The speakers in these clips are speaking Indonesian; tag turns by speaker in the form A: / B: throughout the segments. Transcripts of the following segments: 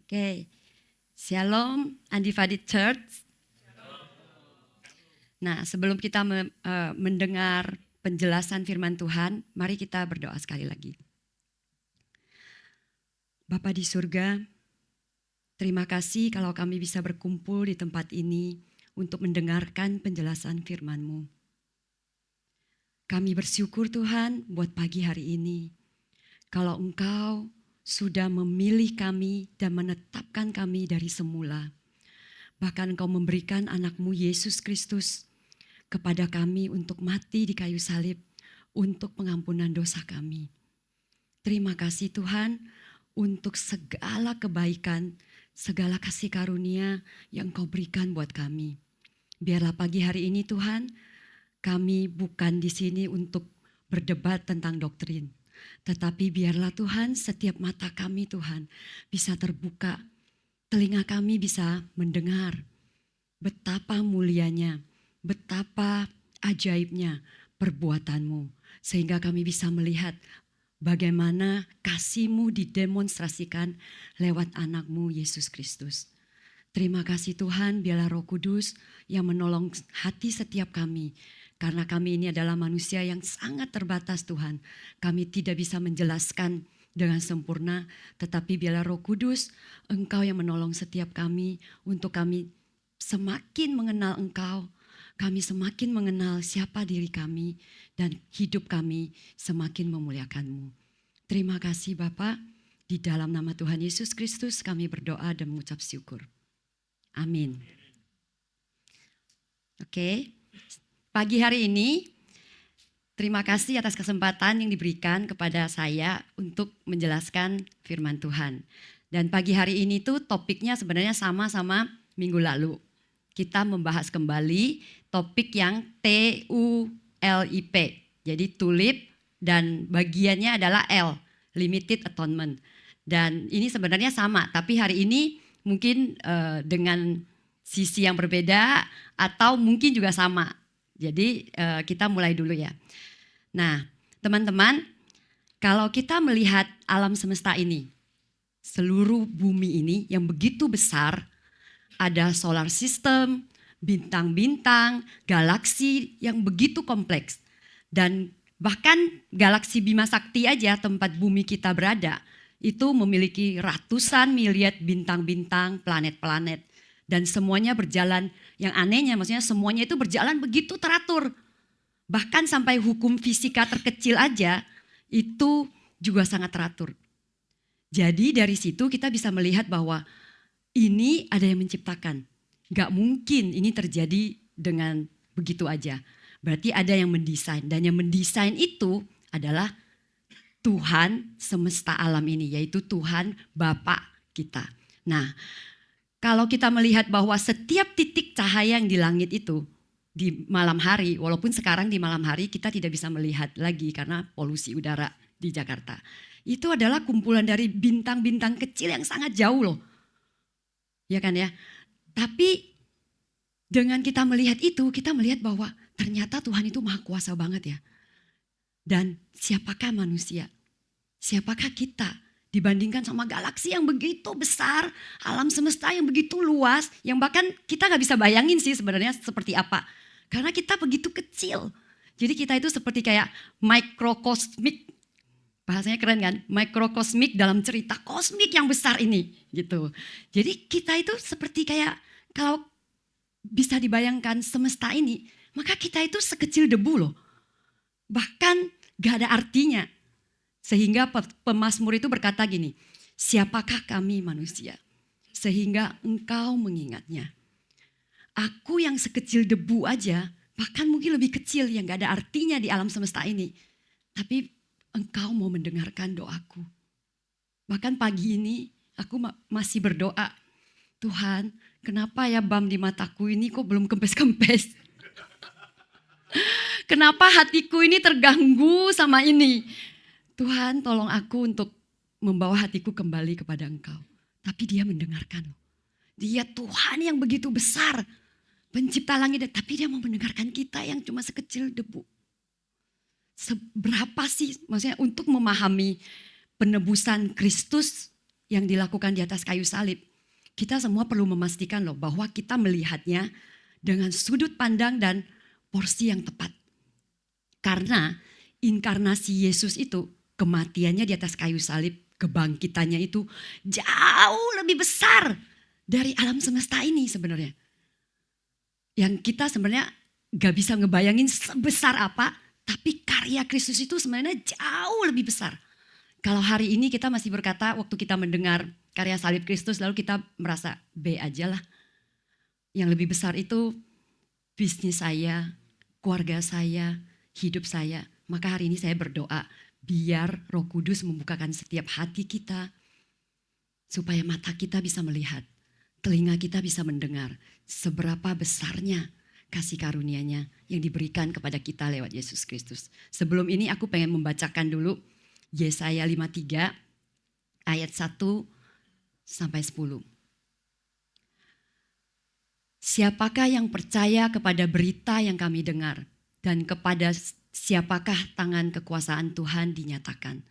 A: Oke, Shalom Undivided Church. Nah, sebelum kita mendengar penjelasan firman Tuhan, mari kita berdoa sekali lagi. Bapa di surga, terima kasih kalau kami bisa berkumpul di tempat ini untuk mendengarkan penjelasan firman-Mu. Kami bersyukur Tuhan buat pagi hari ini. Kalau Engkau sudah memilih kami dan menetapkan kami dari semula. Bahkan Engkau memberikan anak-Mu Yesus Kristus kepada kami untuk mati di kayu salib untuk pengampunan dosa kami. Terima kasih Tuhan untuk segala kebaikan, segala kasih karunia yang Engkau berikan buat kami. Biarlah pagi hari ini Tuhan, kami bukan di sini untuk berdebat tentang doktrin. Tetapi biarlah Tuhan setiap mata kami Tuhan bisa terbuka, telinga kami bisa mendengar betapa mulianya, betapa ajaibnya perbuatan-Mu. Sehingga kami bisa melihat bagaimana kasih-Mu didemonstrasikan lewat anak-Mu Yesus Kristus. Terima kasih Tuhan, biarlah Roh Kudus yang menolong hati setiap kami. Karena kami ini adalah manusia yang sangat terbatas Tuhan. Kami tidak bisa menjelaskan dengan sempurna. Tetapi biarlah Roh Kudus, Engkau yang menolong setiap kami. Untuk kami semakin mengenal Engkau. Kami semakin mengenal siapa diri kami. Dan hidup kami semakin memuliakan-Mu. Terima kasih Bapa. Di dalam nama Tuhan Yesus Kristus kami berdoa dan mengucap syukur. Amin. Oke. Pagi hari ini, terima kasih atas kesempatan yang diberikan kepada saya untuk menjelaskan firman Tuhan. Dan pagi hari ini tuh topiknya sebenarnya sama-sama minggu lalu. Kita membahas kembali topik yang TULIP. Jadi tulip dan bagiannya adalah L, Limited Atonement. Dan ini sebenarnya sama, tapi hari ini mungkin dengan sisi yang berbeda atau mungkin juga sama. Jadi kita mulai dulu ya. Nah teman-teman, kalau kita melihat alam semesta ini, seluruh bumi ini yang begitu besar, ada solar system, bintang-bintang, galaksi yang begitu kompleks. Dan bahkan galaksi Bima Sakti aja tempat bumi kita berada, itu memiliki ratusan miliar bintang-bintang, planet-planet. Dan semuanya berjalan, yang anehnya maksudnya semuanya itu berjalan begitu teratur. Bahkan sampai hukum fisika terkecil aja itu juga sangat teratur. Jadi dari situ kita bisa melihat bahwa ini ada yang menciptakan. Gak mungkin ini terjadi dengan begitu aja. Berarti ada yang mendesain. Dan yang mendesain itu adalah Tuhan semesta alam ini. Yaitu Tuhan Bapa kita. Nah, kalau kita melihat bahwa setiap titik cahaya yang di langit itu di malam hari, walaupun sekarang di malam hari kita tidak bisa melihat lagi karena polusi udara di Jakarta. Itu adalah kumpulan dari bintang-bintang kecil yang sangat jauh loh. Ya kan ya? Tapi dengan kita melihat itu, kita melihat bahwa ternyata Tuhan itu maha kuasa banget ya. Dan siapakah manusia? Siapakah kita? Dibandingkan sama galaksi yang begitu besar, alam semesta yang begitu luas, yang bahkan kita gak bisa bayangin sih sebenarnya seperti apa. Karena kita begitu kecil. Jadi kita itu seperti kayak microcosmic, bahasanya keren kan? Microcosmic dalam cerita kosmik yang besar ini gitu. Jadi kita itu seperti kayak kalau bisa dibayangkan semesta ini, maka kita itu sekecil debu loh. Bahkan gak ada artinya. Sehingga pemazmur itu berkata gini, siapakah kami manusia sehingga engkau mengingatnya. Aku yang sekecil debu aja, bahkan mungkin lebih kecil yang gak ada artinya di alam semesta ini. Tapi engkau mau mendengarkan doaku. Bahkan pagi ini aku masih berdoa, Tuhan kenapa ya bam di mataku ini kok belum kempes-kempes. Kenapa hatiku ini terganggu sama ini. Tuhan tolong aku untuk membawa hatiku kembali kepada Engkau. Tapi dia mendengarkan. Dia Tuhan yang begitu besar. Pencipta langit, tapi dia mau mendengarkan kita yang cuma sekecil debu. Seberapa sih maksudnya untuk memahami penebusan Kristus yang dilakukan di atas kayu salib, kita semua perlu memastikan loh bahwa kita melihatnya dengan sudut pandang dan porsi yang tepat. Karena inkarnasi Yesus itu, kematiannya di atas kayu salib, kebangkitannya itu jauh lebih besar dari alam semesta ini sebenarnya. Yang kita sebenarnya gak bisa ngebayangin sebesar apa, tapi karya Kristus itu sebenarnya jauh lebih besar. Kalau hari ini kita masih berkata waktu kita mendengar karya salib Kristus lalu kita merasa B aja lah. Yang lebih besar itu bisnis saya, keluarga saya, hidup saya. Maka hari ini saya berdoa biar Roh Kudus membukakan setiap hati kita supaya mata kita bisa melihat, telinga kita bisa mendengar seberapa besarnya kasih karunia-Nya yang diberikan kepada kita lewat Yesus Kristus. Sebelum ini aku pengen membacakan dulu Yesaya 53 ayat 1 sampai 10. Siapakah yang percaya kepada berita yang kami dengar dan kepada siapakah tangan kekuasaan Tuhan dinyatakan?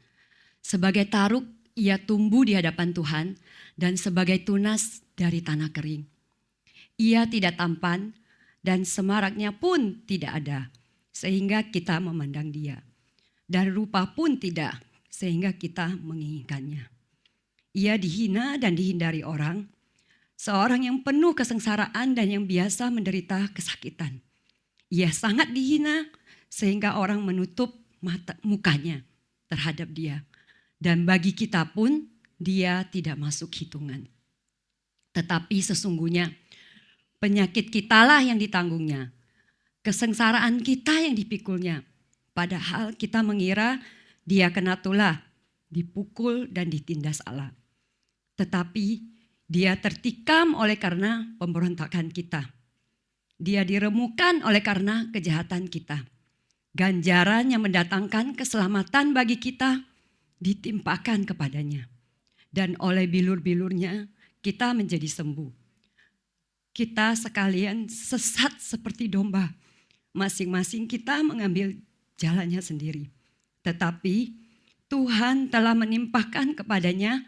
A: Sebagai taruk ia tumbuh di hadapan Tuhan dan sebagai tunas dari tanah kering. Ia tidak tampan dan semaraknya pun tidak ada sehingga kita memandang dia. Dan rupa pun tidak sehingga kita menginginkannya. Ia dihina dan dihindari orang, seorang yang penuh kesengsaraan dan yang biasa menderita kesakitan. Ia sangat dihina sehingga orang menutup mukanya terhadap dia. Dan bagi kita pun dia tidak masuk hitungan. Tetapi sesungguhnya penyakit kitalah yang ditanggungnya, kesengsaraan kita yang dipikulnya. Padahal kita mengira dia kena tulah, dipukul dan ditindas Allah. Tetapi dia tertikam oleh karena pemberontakan kita. Dia diremukan oleh karena kejahatan kita. Ganjaran yang mendatangkan keselamatan bagi kita ditimpakan kepadanya. Dan oleh bilur-bilurnya kita menjadi sembuh. Kita sekalian sesat seperti domba. Masing-masing kita mengambil jalannya sendiri. Tetapi Tuhan telah menimpakan kepadanya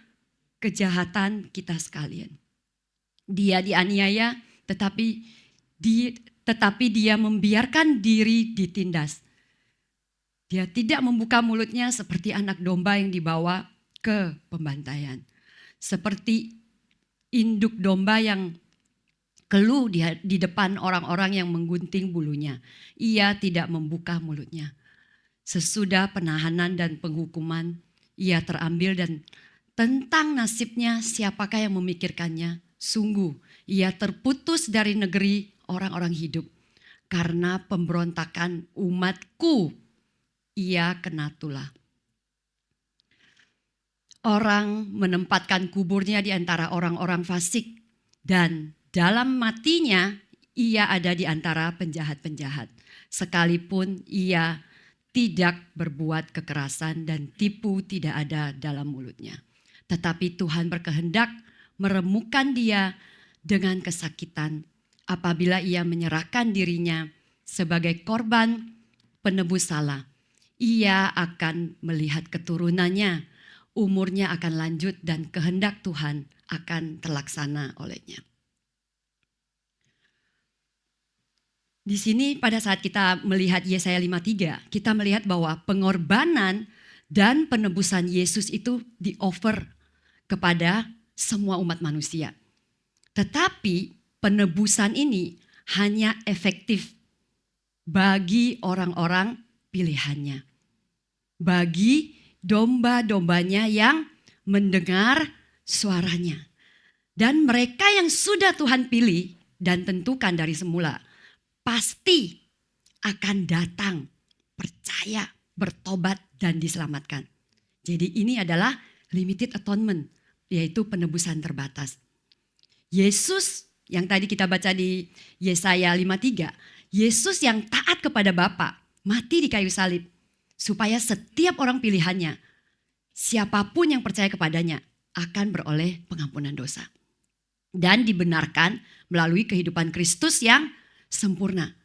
A: kejahatan kita sekalian. Dia dianiaya tetapi dia membiarkan diri ditindas. Dia tidak membuka mulutnya seperti anak domba yang dibawa ke pembantaian. Seperti induk domba yang keluh di depan orang-orang yang menggunting bulunya. Ia tidak membuka mulutnya. Sesudah penahanan dan penghukuman, ia terambil dan tentang nasibnya siapakah yang memikirkannya. Sungguh, ia terputus dari negeri orang-orang hidup. Karena pemberontakan umatku, ia kena tulah. Orang menempatkan kuburnya di antara orang-orang fasik dan dalam matinya ia ada di antara penjahat-penjahat. Sekalipun ia tidak berbuat kekerasan dan tipu tidak ada dalam mulutnya. Tetapi Tuhan berkehendak meremukkan dia dengan kesakitan apabila ia menyerahkan dirinya sebagai korban penebus salah. Ia akan melihat keturunannya, umurnya akan lanjut dan kehendak Tuhan akan terlaksana olehnya. Di sini pada saat kita melihat Yesaya 53, kita melihat bahwa pengorbanan dan penebusan Yesus itu di-offer kepada semua umat manusia. Tetapi penebusan ini hanya efektif bagi orang-orang pilihannya. Bagi domba-dombanya yang mendengar suaranya. Dan mereka yang sudah Tuhan pilih dan tentukan dari semula, pasti akan datang, percaya, bertobat dan diselamatkan. Jadi ini adalah limited atonement, yaitu penebusan terbatas. Yesus yang tadi kita baca di Yesaya 53, Yesus yang taat kepada Bapa, mati di kayu salib. Supaya setiap orang pilihannya, siapapun yang percaya kepadanya akan beroleh pengampunan dosa. Dan dibenarkan melalui kehidupan Kristus yang sempurna.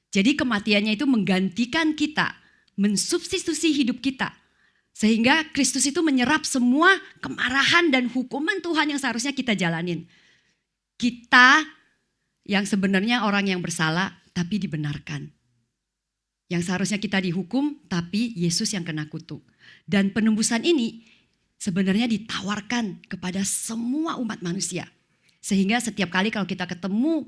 A: Jadi kematiannya itu menggantikan kita, mensubstitusi hidup kita Sehingga Kristus itu menyerap semua kemarahan dan hukuman Tuhan yang seharusnya kita jalanin. Kita yang sebenarnya orang yang bersalah tapi dibenarkan. Yang seharusnya kita dihukum tapi Yesus yang kena kutuk. Dan penembusan ini sebenarnya ditawarkan kepada semua umat manusia. Sehingga setiap kali kalau kita ketemu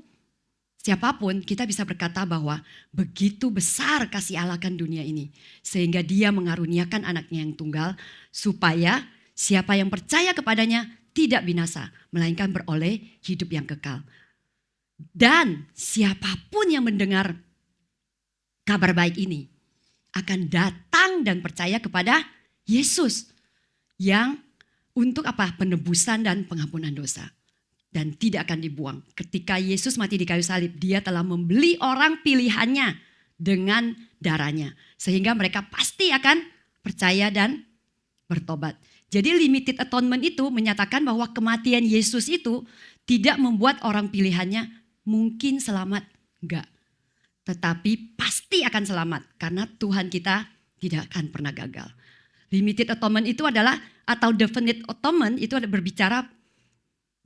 A: siapapun, kita bisa berkata bahwa begitu besar kasih Allah akan dunia ini. Sehingga dia mengaruniakan anaknya yang tunggal, supaya siapa yang percaya kepadanya tidak binasa, melainkan beroleh hidup yang kekal. Dan siapapun yang mendengar kabar baik ini akan datang dan percaya kepada Yesus yang untuk apa? Penebusan dan pengampunan dosa. Dan tidak akan dibuang. Ketika Yesus mati di kayu salib, dia telah membeli orang pilihannya dengan darahnya. Sehingga mereka pasti akan percaya dan bertobat. Jadi limited atonement itu menyatakan bahwa kematian Yesus itu tidak membuat orang pilihannya mungkin selamat. Enggak. Tetapi pasti akan selamat. Karena Tuhan kita tidak akan pernah gagal. Limited atonement itu adalah, atau definite atonement itu ada berbicara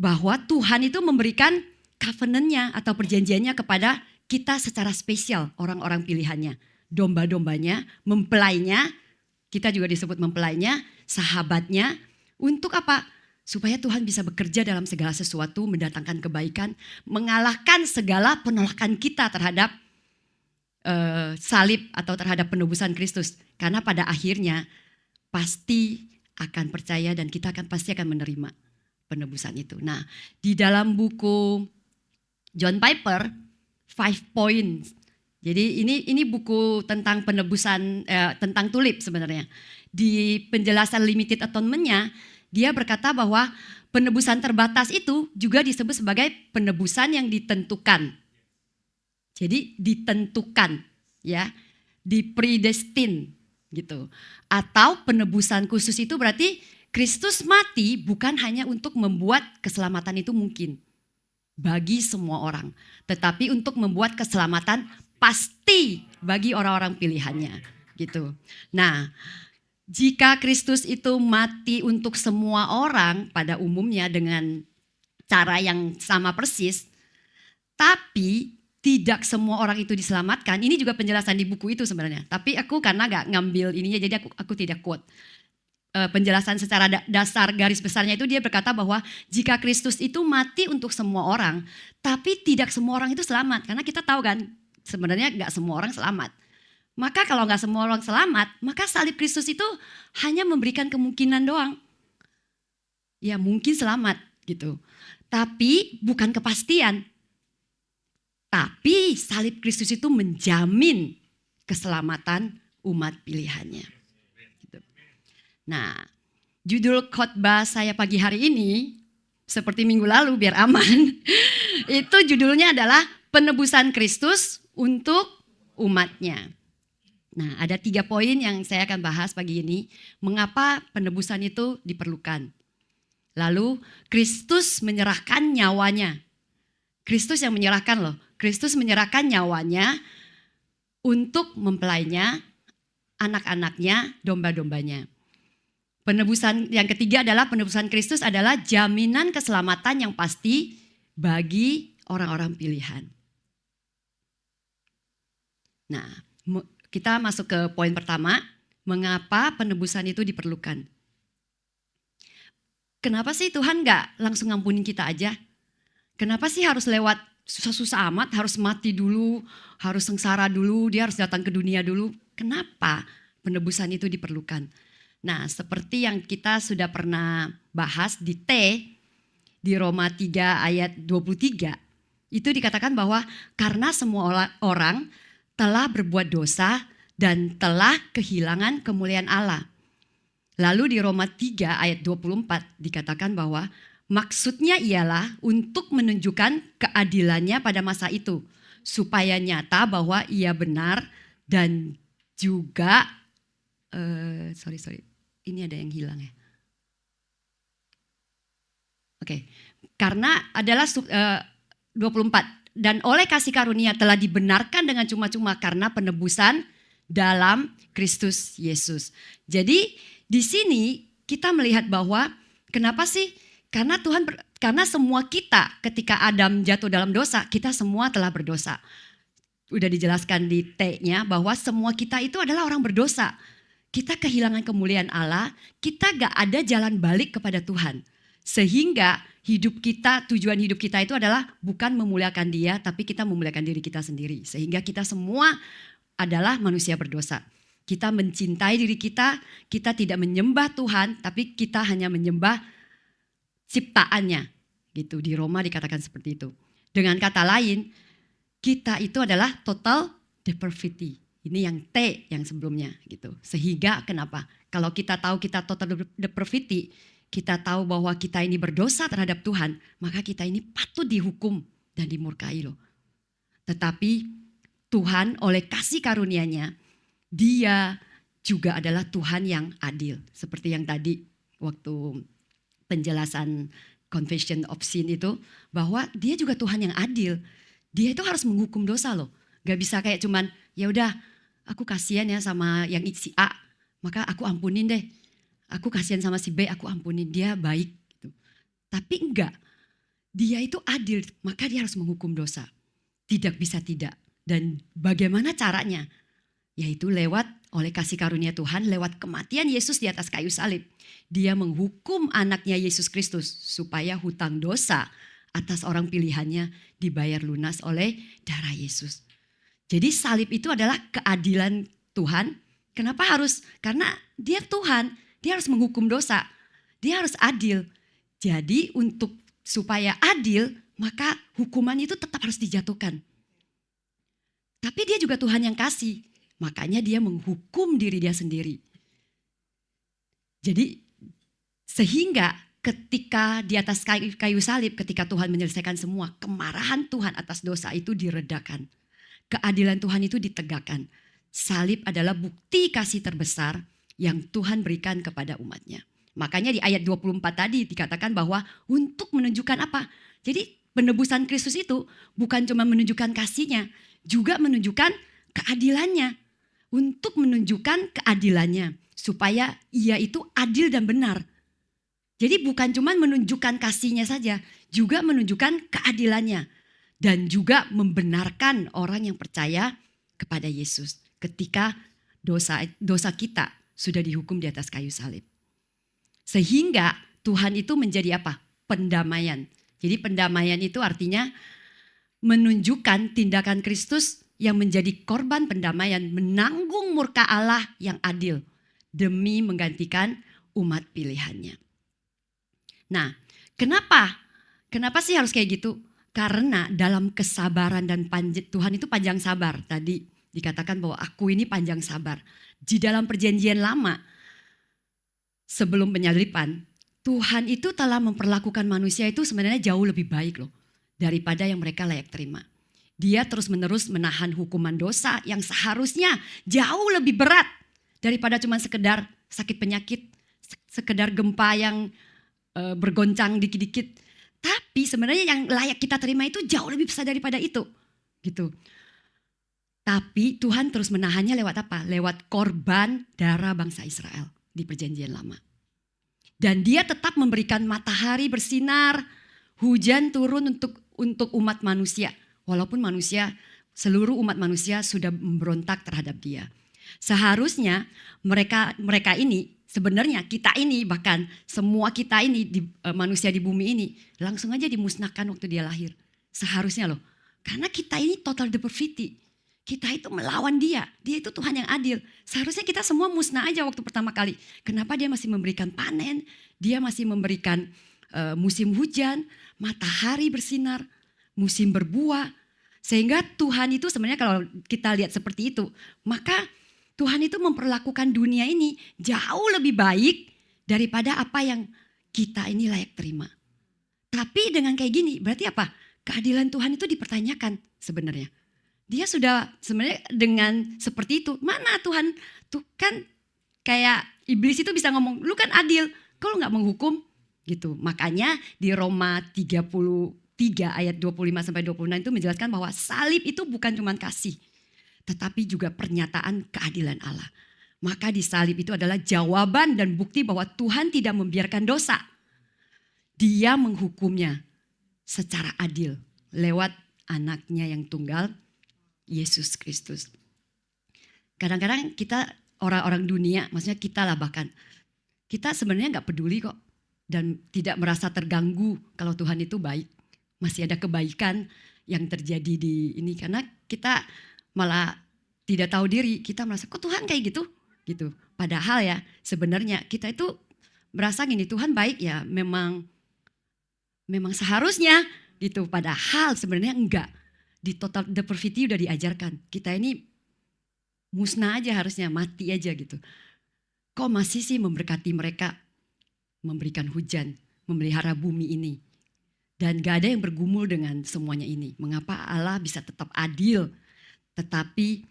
A: bahwa Tuhan itu memberikan covenant-nya atau perjanjiannya kepada kita secara spesial, orang-orang pilihannya. Domba-dombanya, mempelainya, kita juga disebut mempelainya, sahabatnya. Untuk apa? Supaya Tuhan bisa bekerja dalam segala sesuatu, mendatangkan kebaikan, mengalahkan segala penolakan kita terhadap salib atau terhadap penebusan Kristus. Karena pada akhirnya pasti akan percaya dan kita pasti akan menerima penebusan itu. Nah, di dalam buku John Piper, 5 Points. Jadi ini buku tentang penebusan, tentang tulip sebenarnya. Di penjelasan limited atonement-nya, dia berkata bahwa penebusan terbatas itu juga disebut sebagai penebusan yang ditentukan. Jadi ditentukan, ya, dipredestin gitu. Atau penebusan khusus itu berarti Kristus mati bukan hanya untuk membuat keselamatan itu mungkin bagi semua orang, tetapi untuk membuat keselamatan pasti bagi orang-orang pilihannya, gitu. Nah, jika Kristus itu mati untuk semua orang pada umumnya dengan cara yang sama persis, tapi tidak semua orang itu diselamatkan. Ini juga penjelasan di buku itu sebenarnya. Tapi aku karena gak ngambil ininya, jadi aku tidak quote. Penjelasan secara dasar garis besarnya itu dia berkata bahwa jika Kristus itu mati untuk semua orang, tapi tidak semua orang itu selamat. Karena kita tahu kan sebenarnya gak semua orang selamat. Maka kalau gak semua orang selamat, maka salib Kristus itu hanya memberikan kemungkinan doang. Ya mungkin selamat gitu. Tapi bukan kepastian. Tapi salib Kristus itu menjamin keselamatan umat pilihannya. Nah, judul khotbah saya pagi hari ini, seperti minggu lalu biar aman, itu judulnya adalah penebusan Kristus untuk umatnya. Nah, ada 3 poin yang saya akan bahas pagi ini. Mengapa penebusan itu diperlukan? Lalu, Kristus menyerahkan nyawanya. Kristus yang menyerahkan loh. Kristus menyerahkan nyawanya untuk mempelainya, anak-anaknya, domba-dombanya. Penebusan yang ketiga adalah penebusan Kristus adalah jaminan keselamatan yang pasti bagi orang-orang pilihan. Nah, kita masuk ke poin pertama, mengapa penebusan itu diperlukan? Kenapa sih Tuhan gak langsung ngampunin kita aja? Kenapa sih harus lewat susah-susah amat, harus mati dulu, harus sengsara dulu, dia harus datang ke dunia dulu? Kenapa penebusan itu diperlukan? Nah, seperti yang kita sudah pernah bahas di di Roma 3 ayat 23, itu dikatakan bahwa karena semua orang telah berbuat dosa dan telah kehilangan kemuliaan Allah. Lalu di Roma 3 ayat 24 dikatakan bahwa maksudnya ialah untuk menunjukkan keadilannya pada masa itu, supaya nyata bahwa ia benar dan juga, ini ada yang hilang ya. Oke, karena adalah 24. Dan oleh kasih karunia telah dibenarkan dengan cuma-cuma karena penebusan dalam Kristus Yesus. Jadi di sini kita melihat bahwa kenapa sih? Karena semua kita ketika Adam jatuh dalam dosa, kita semua telah berdosa. Udah dijelaskan di T-nya bahwa semua kita itu adalah orang berdosa. Kita kehilangan kemuliaan Allah, kita gak ada jalan balik kepada Tuhan. Sehingga tujuan hidup kita itu adalah bukan memuliakan Dia, tapi kita memuliakan diri kita sendiri. Sehingga kita semua adalah manusia berdosa. Kita mencintai diri kita tidak menyembah Tuhan, tapi kita hanya menyembah ciptaannya. Gitu, di Roma dikatakan seperti itu. Dengan kata lain, kita itu adalah total depravity. Ini yang T yang sebelumnya gitu. Sehingga kenapa? Kalau kita tahu kita total depravity, kita tahu bahwa kita ini berdosa terhadap Tuhan, maka kita ini patut dihukum dan dimurkai loh. Tetapi Tuhan oleh kasih karunia-Nya, Dia juga adalah Tuhan yang adil. Seperti yang tadi waktu penjelasan confession of sin itu, bahwa Dia juga Tuhan yang adil. Dia itu harus menghukum dosa loh. Gak bisa kayak cuman ya udah aku kasihan ya sama yang si A, maka aku ampunin deh. Aku kasihan sama si B, aku ampunin, dia baik gitu. Tapi enggak. Dia itu adil, maka Dia harus menghukum dosa. Tidak bisa tidak. Dan bagaimana caranya? Yaitu lewat oleh kasih karunia Tuhan, lewat kematian Yesus di atas kayu salib. Dia menghukum anaknya Yesus Kristus supaya hutang dosa atas orang pilihannya dibayar lunas oleh darah Yesus. Jadi salib itu adalah keadilan Tuhan. Kenapa harus? Karena Dia Tuhan, Dia harus menghukum dosa. Dia harus adil. Jadi supaya adil, maka hukuman itu tetap harus dijatuhkan. Tapi Dia juga Tuhan yang kasih. Makanya Dia menghukum diri Dia sendiri. Jadi sehingga ketika di atas kayu salib, ketika Tuhan menyelesaikan semua, kemarahan Tuhan atas dosa itu diredakan. Keadilan Tuhan itu ditegakkan. Salib adalah bukti kasih terbesar yang Tuhan berikan kepada umatnya. Makanya di ayat 24 tadi dikatakan bahwa untuk menunjukkan apa? Jadi penebusan Kristus itu bukan cuma menunjukkan kasih-Nya, juga menunjukkan keadilannya. Untuk menunjukkan keadilannya, supaya Ia itu adil dan benar. Jadi bukan cuma menunjukkan kasih-Nya saja, juga menunjukkan keadilannya. Dan juga membenarkan orang yang percaya kepada Yesus ketika dosa kita sudah dihukum di atas kayu salib. Sehingga Tuhan itu menjadi apa? Pendamaian. Jadi pendamaian itu artinya menunjukkan tindakan Kristus yang menjadi korban pendamaian, menanggung murka Allah yang adil demi menggantikan umat pilihannya. Nah, kenapa sih harus kayak gitu? Karena dalam kesabaran dan Tuhan itu panjang sabar. Tadi dikatakan bahwa aku ini panjang sabar. Di dalam perjanjian lama, sebelum penyaliban, Tuhan itu telah memperlakukan manusia itu sebenarnya jauh lebih baik loh. Daripada yang mereka layak terima. Dia terus menerus menahan hukuman dosa yang seharusnya jauh lebih berat. Daripada cuma sekedar sakit penyakit, sekedar gempa yang bergoncang dikit-dikit. Tapi sebenarnya yang layak kita terima itu jauh lebih besar daripada itu. Gitu. Tapi Tuhan terus menahannya lewat apa? Lewat korban darah bangsa Israel di perjanjian lama. Dan Dia tetap memberikan matahari bersinar, hujan turun untuk umat manusia. Walaupun seluruh umat manusia sudah memberontak terhadap Dia. Seharusnya mereka ini, sebenarnya kita ini, bahkan semua kita ini, manusia di bumi ini, langsung aja dimusnahkan waktu Dia lahir. Seharusnya loh. Karena kita ini total depravity. Kita itu melawan Dia. Dia itu Tuhan yang adil. Seharusnya kita semua musnah aja waktu pertama kali. Kenapa Dia masih memberikan panen? Dia masih memberikan musim hujan, matahari bersinar, musim berbuah. Sehingga Tuhan itu sebenarnya kalau kita lihat seperti itu, maka Tuhan itu memperlakukan dunia ini jauh lebih baik daripada apa yang kita ini layak terima. Tapi dengan kayak gini berarti apa? Keadilan Tuhan itu dipertanyakan sebenarnya. Dia sudah sebenarnya dengan seperti itu, mana Tuhan? Tuh kan kayak iblis itu bisa ngomong, lu kan adil, kok lu gak menghukum? Gitu. Makanya di Roma 33 ayat 25-26 itu menjelaskan bahwa salib itu bukan cuma kasih, tetapi juga pernyataan keadilan Allah. Maka di salib itu adalah jawaban dan bukti bahwa Tuhan tidak membiarkan dosa. Dia menghukumnya secara adil lewat anaknya yang tunggal, Yesus Kristus. Kadang-kadang kita orang-orang dunia, maksudnya kita lah bahkan, kita sebenarnya gak peduli kok. Dan tidak merasa terganggu kalau Tuhan itu baik. Masih ada kebaikan yang terjadi di ini. Karena kita malah tidak tahu diri, kita merasa kok Tuhan kayak gitu. Padahal ya sebenarnya kita itu merasa gini, Tuhan baik ya memang seharusnya gitu. Padahal sebenarnya enggak. Di total depravity udah diajarkan. Kita ini musnah aja harusnya, mati aja gitu. Kok masih sih memberkati mereka, memberikan hujan, memelihara bumi ini. Dan gak ada yang bergumul dengan semuanya ini. Mengapa Allah bisa tetap adil, tetapi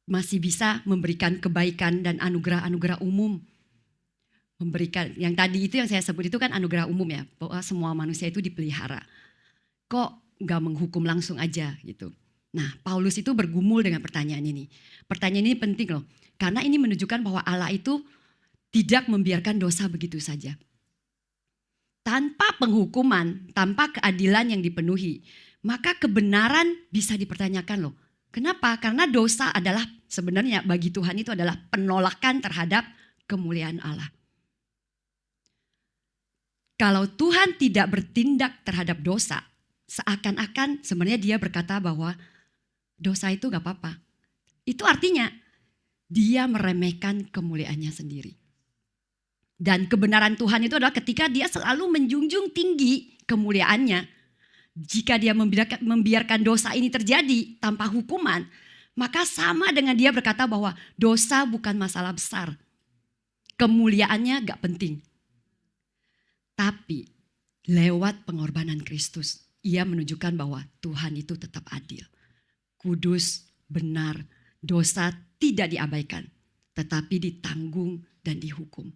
A: masih bisa memberikan kebaikan dan anugerah-anugerah umum. Memberikan, yang tadi itu yang saya sebut itu kan anugerah umum ya, bahwa semua manusia itu dipelihara. Kok gak menghukum langsung aja gitu. Nah, Paulus itu bergumul dengan pertanyaan ini. Pertanyaan ini penting loh, karena ini menunjukkan bahwa Allah itu tidak membiarkan dosa begitu saja. Tanpa penghukuman, tanpa keadilan yang dipenuhi, maka kebenaran bisa dipertanyakan loh. Kenapa? Karena dosa adalah sebenarnya bagi Tuhan itu adalah penolakan terhadap kemuliaan Allah. Kalau Tuhan tidak bertindak terhadap dosa, seakan-akan sebenarnya dia berkata bahwa dosa itu gak apa-apa. Itu artinya dia meremehkan kemuliaannya sendiri. Dan kebenaran Tuhan itu adalah ketika dia selalu menjunjung tinggi kemuliaannya. Jika dia membiarkan dosa ini terjadi tanpa hukuman, maka sama dengan dia berkata bahwa dosa bukan masalah besar. Kemuliaannya gak penting. Tapi lewat pengorbanan Kristus, ia menunjukkan bahwa Tuhan itu tetap adil. Kudus, benar, dosa tidak diabaikan, tetapi ditanggung dan dihukum.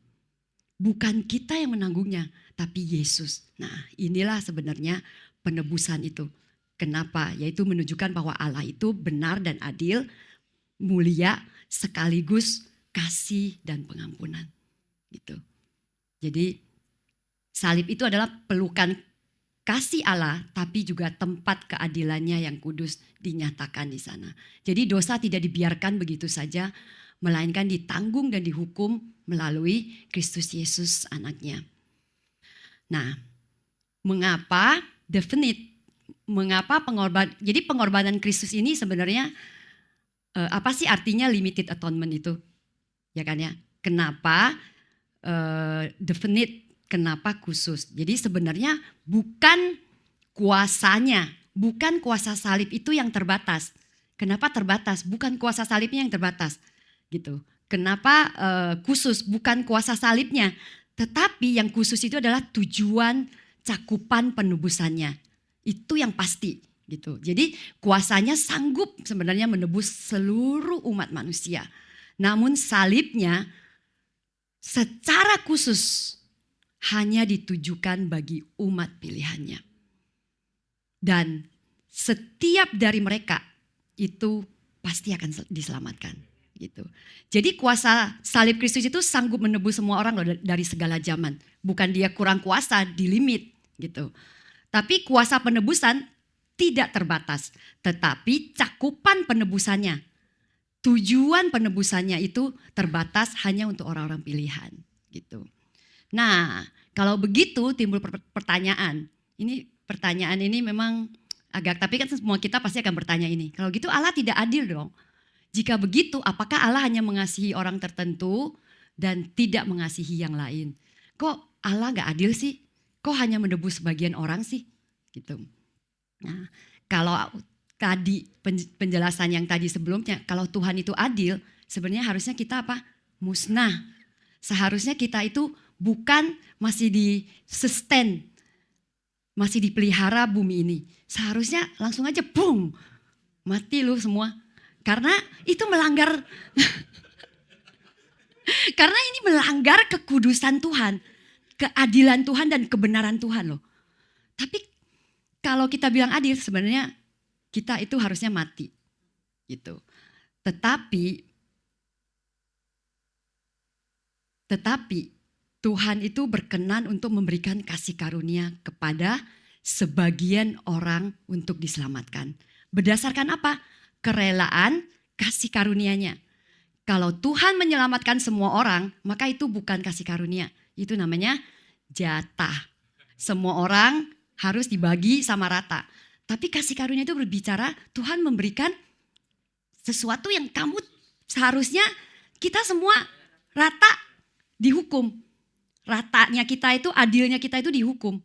A: Bukan kita yang menanggungnya, tapi Yesus. Nah, inilah sebenarnya penebusan itu. Kenapa? Yaitu menunjukkan bahwa Allah itu benar dan adil, mulia, sekaligus kasih dan pengampunan. Gitu. Jadi salib itu adalah pelukan kasih Allah, tapi juga tempat keadilannya yang kudus dinyatakan di sana. Jadi dosa tidak dibiarkan begitu saja, melainkan ditanggung dan dihukum melalui Kristus Yesus anaknya. Nah, mengapa jadi pengorbanan Kristus ini sebenarnya apa sih artinya limited atonement itu? Ya kan ya, kenapa definite, kenapa khusus? Jadi sebenarnya bukan kuasanya, bukan kuasa salib itu yang terbatas. Kenapa terbatas? Bukan kuasa salibnya yang terbatas. Gitu. Kenapa khusus? Bukan kuasa salibnya, tetapi yang khusus itu adalah tujuan cakupan penebusannya. Itu yang pasti gitu. Jadi kuasanya sanggup sebenarnya menebus seluruh umat manusia. Namun salibnya secara khusus hanya ditujukan bagi umat pilihannya. Dan setiap dari mereka itu pasti akan diselamatkan. Gitu. Jadi kuasa salib Kristus itu sanggup menebus semua orang loh dari segala zaman. Bukan dia kurang kuasa, di limit gitu. Tapi kuasa penebusan tidak terbatas. Tetapi cakupan penebusannya, tujuan penebusannya itu terbatas hanya untuk orang-orang pilihan. Gitu. Nah, kalau begitu timbul pertanyaan. Pertanyaan ini memang agak, tapi kan semua kita pasti akan bertanya ini. Kalau gitu Allah tidak adil dong. Jika begitu, apakah Allah hanya mengasihi orang tertentu dan tidak mengasihi yang lain? Kok Allah gak adil sih? Kok hanya menebus sebagian orang sih? Gitu. Nah, kalau tadi penjelasan yang tadi sebelumnya, kalau Tuhan itu adil, sebenarnya harusnya kita apa? Musnah. Seharusnya kita itu bukan masih di sustain, masih dipelihara bumi ini. Seharusnya langsung aja boom, mati lu semua. Karena itu melanggar, karena ini melanggar kekudusan Tuhan, keadilan Tuhan dan kebenaran Tuhan loh. Tapi kalau kita bilang adil sebenarnya kita itu harusnya mati gitu. Tetapi Tetapi Tuhan itu berkenan untuk memberikan kasih karunia kepada sebagian orang untuk diselamatkan. Berdasarkan apa? Kerelaan kasih karunia-Nya. Kalau Tuhan menyelamatkan semua orang, maka itu bukan kasih karunia. Itu namanya jatah. Semua orang harus dibagi sama rata. Tapi kasih karunia itu berbicara Tuhan memberikan sesuatu yang kamu seharusnya kita semua rata dihukum. Ratanya kita itu, adilnya kita itu dihukum.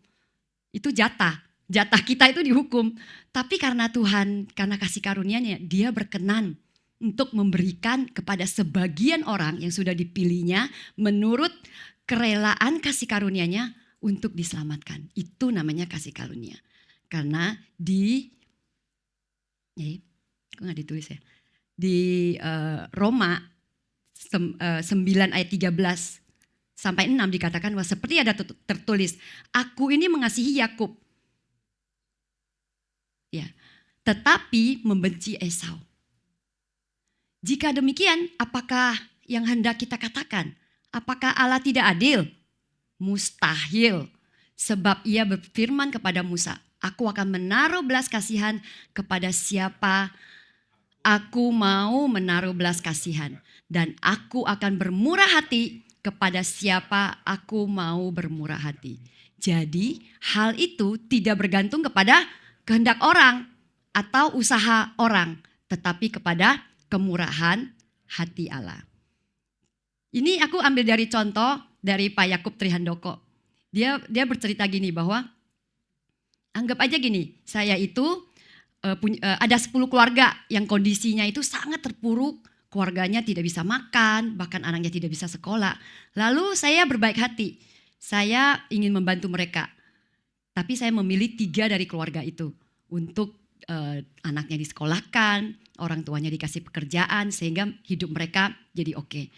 A: Itu jatah. Jatah kita itu dihukum. Tapi karena Tuhan, karena kasih karunia-Nya, Dia berkenan untuk memberikan kepada sebagian orang yang sudah dipilihnya menurut kerelaan kasih karunia-Nya untuk diselamatkan. Itu namanya kasih karunia. Karena kok nggak ditulis ya? Di Roma 9 ayat 13 sampai 6 dikatakan bahwa seperti ada tertulis, aku ini mengasihi Yakub, ya, tetapi membenci Esau. Jika demikian, apakah yang hendak kita katakan? Apakah Allah tidak adil? Mustahil. Sebab Ia berfirman kepada Musa, aku akan menaruh belas kasihan kepada siapa aku mau menaruh belas kasihan. Dan aku akan bermurah hati kepada siapa aku mau bermurah hati. Jadi hal itu tidak bergantung kepada kehendak orang atau usaha orang, tetapi kepada kemurahan hati Allah. Ini aku ambil dari contoh dari Pak Yakub Trihandoko. Dia bercerita gini bahwa anggap aja gini, saya itu ada 10 keluarga yang kondisinya itu sangat terpuruk, keluarganya tidak bisa makan, bahkan anaknya tidak bisa sekolah. Lalu saya berbaik hati, saya ingin membantu mereka. Tapi saya memilih 3 dari keluarga itu untuk anaknya disekolahkan, orang tuanya dikasih pekerjaan sehingga hidup mereka jadi oke.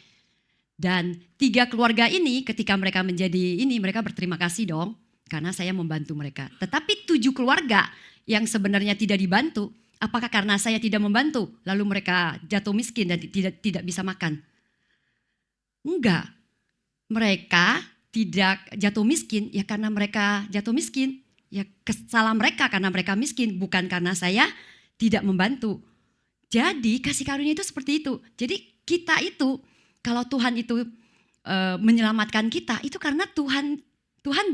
A: Dan 3 keluarga ini ketika mereka menjadi ini, mereka berterima kasih dong karena saya membantu mereka. Tetapi 7 keluarga yang sebenarnya tidak dibantu, apakah karena saya tidak membantu lalu mereka jatuh miskin dan tidak bisa makan? Enggak. Mereka tidak jatuh miskin ya karena mereka jatuh miskin. Ya kesalahan mereka karena mereka miskin, bukan karena saya tidak membantu. Jadi kasih karunia itu seperti itu. Jadi kita itu, kalau Tuhan itu menyelamatkan kita, itu karena Tuhan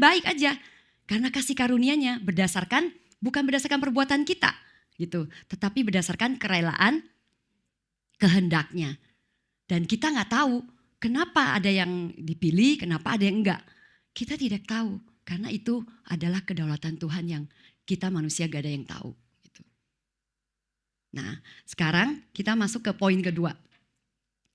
A: baik aja. Karena kasih karunia-Nya bukan berdasarkan perbuatan kita gitu, tetapi berdasarkan kerelaan kehendaknya. Dan kita nggak tahu kenapa ada yang dipilih, kenapa ada yang enggak. Kita tidak tahu. Karena itu adalah kedaulatan Tuhan yang kita manusia gak ada yang tahu. Gitu. Nah sekarang kita masuk ke poin kedua.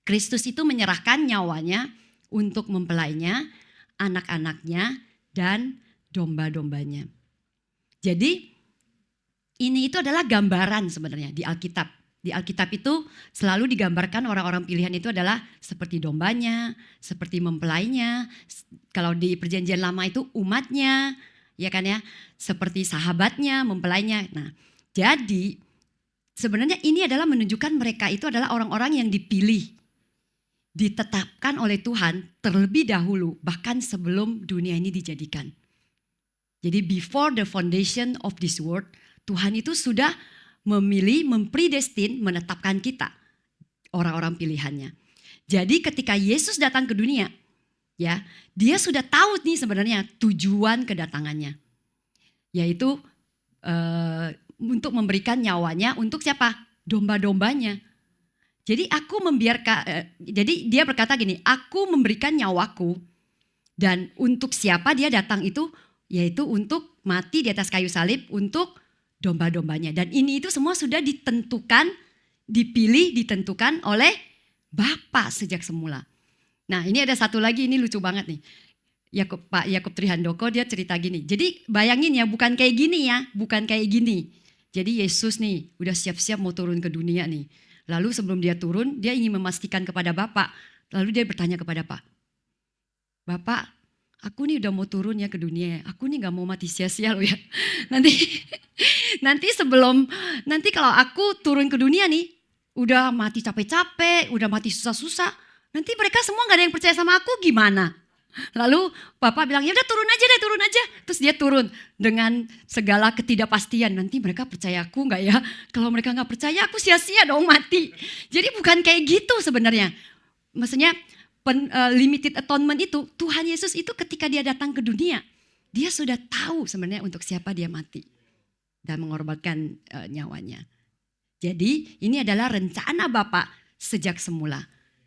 A: Kristus itu menyerahkan nyawanya untuk mempelainya, anak-anaknya, dan domba-dombanya. Jadi ini itu adalah gambaran sebenarnya di Alkitab. Di Alkitab itu selalu digambarkan orang-orang pilihan itu adalah seperti dombanya, seperti mempelainya. Kalau di perjanjian lama itu umatnya, ya kan ya, seperti sahabatnya, mempelainya. Nah, jadi sebenarnya ini adalah menunjukkan mereka itu adalah orang-orang yang dipilih, ditetapkan oleh Tuhan terlebih dahulu, bahkan sebelum dunia ini dijadikan. Jadi before the foundation of this world, Tuhan itu sudah memilih, mempredestin, menetapkan kita, orang-orang pilihannya. Jadi ketika Yesus datang ke dunia, ya, Dia sudah tahu nih sebenarnya tujuan kedatangannya, yaitu untuk memberikan nyawanya untuk siapa? Domba-dombanya. Jadi jadi Dia berkata gini, aku memberikan nyawaku, dan untuk siapa Dia datang itu, yaitu untuk mati di atas kayu salib untuk domba-dombanya. Dan ini itu semua sudah ditentukan, dipilih, ditentukan oleh Bapa sejak semula. Nah ini ada satu lagi, ini lucu banget nih. Pak Yakub Trihandoko dia cerita gini. Jadi bayangin ya, bukan kayak gini ya, bukan kayak gini. Jadi Yesus nih udah siap-siap mau turun ke dunia nih. Lalu sebelum dia turun, dia ingin memastikan kepada Bapa. Lalu dia bertanya kepada Bapak, aku nih udah mau turun ya ke dunia. Aku nih gak mau mati sia-sia loh ya. Nanti kalau aku turun ke dunia nih, udah mati capek-capek, udah mati susah-susah. Nanti mereka semua gak ada yang percaya sama aku, gimana? Lalu Bapak bilang, ya udah turun aja. Terus dia turun dengan segala ketidakpastian. Nanti mereka percaya aku gak ya? Kalau mereka gak percaya, aku sia-sia dong mati. Jadi bukan kayak gitu sebenarnya. Maksudnya limited atonement itu, Tuhan Yesus itu ketika dia datang ke dunia, dia sudah tahu sebenarnya untuk siapa dia mati dan mengorbankan nyawanya. Jadi ini adalah rencana Bapa sejak semula.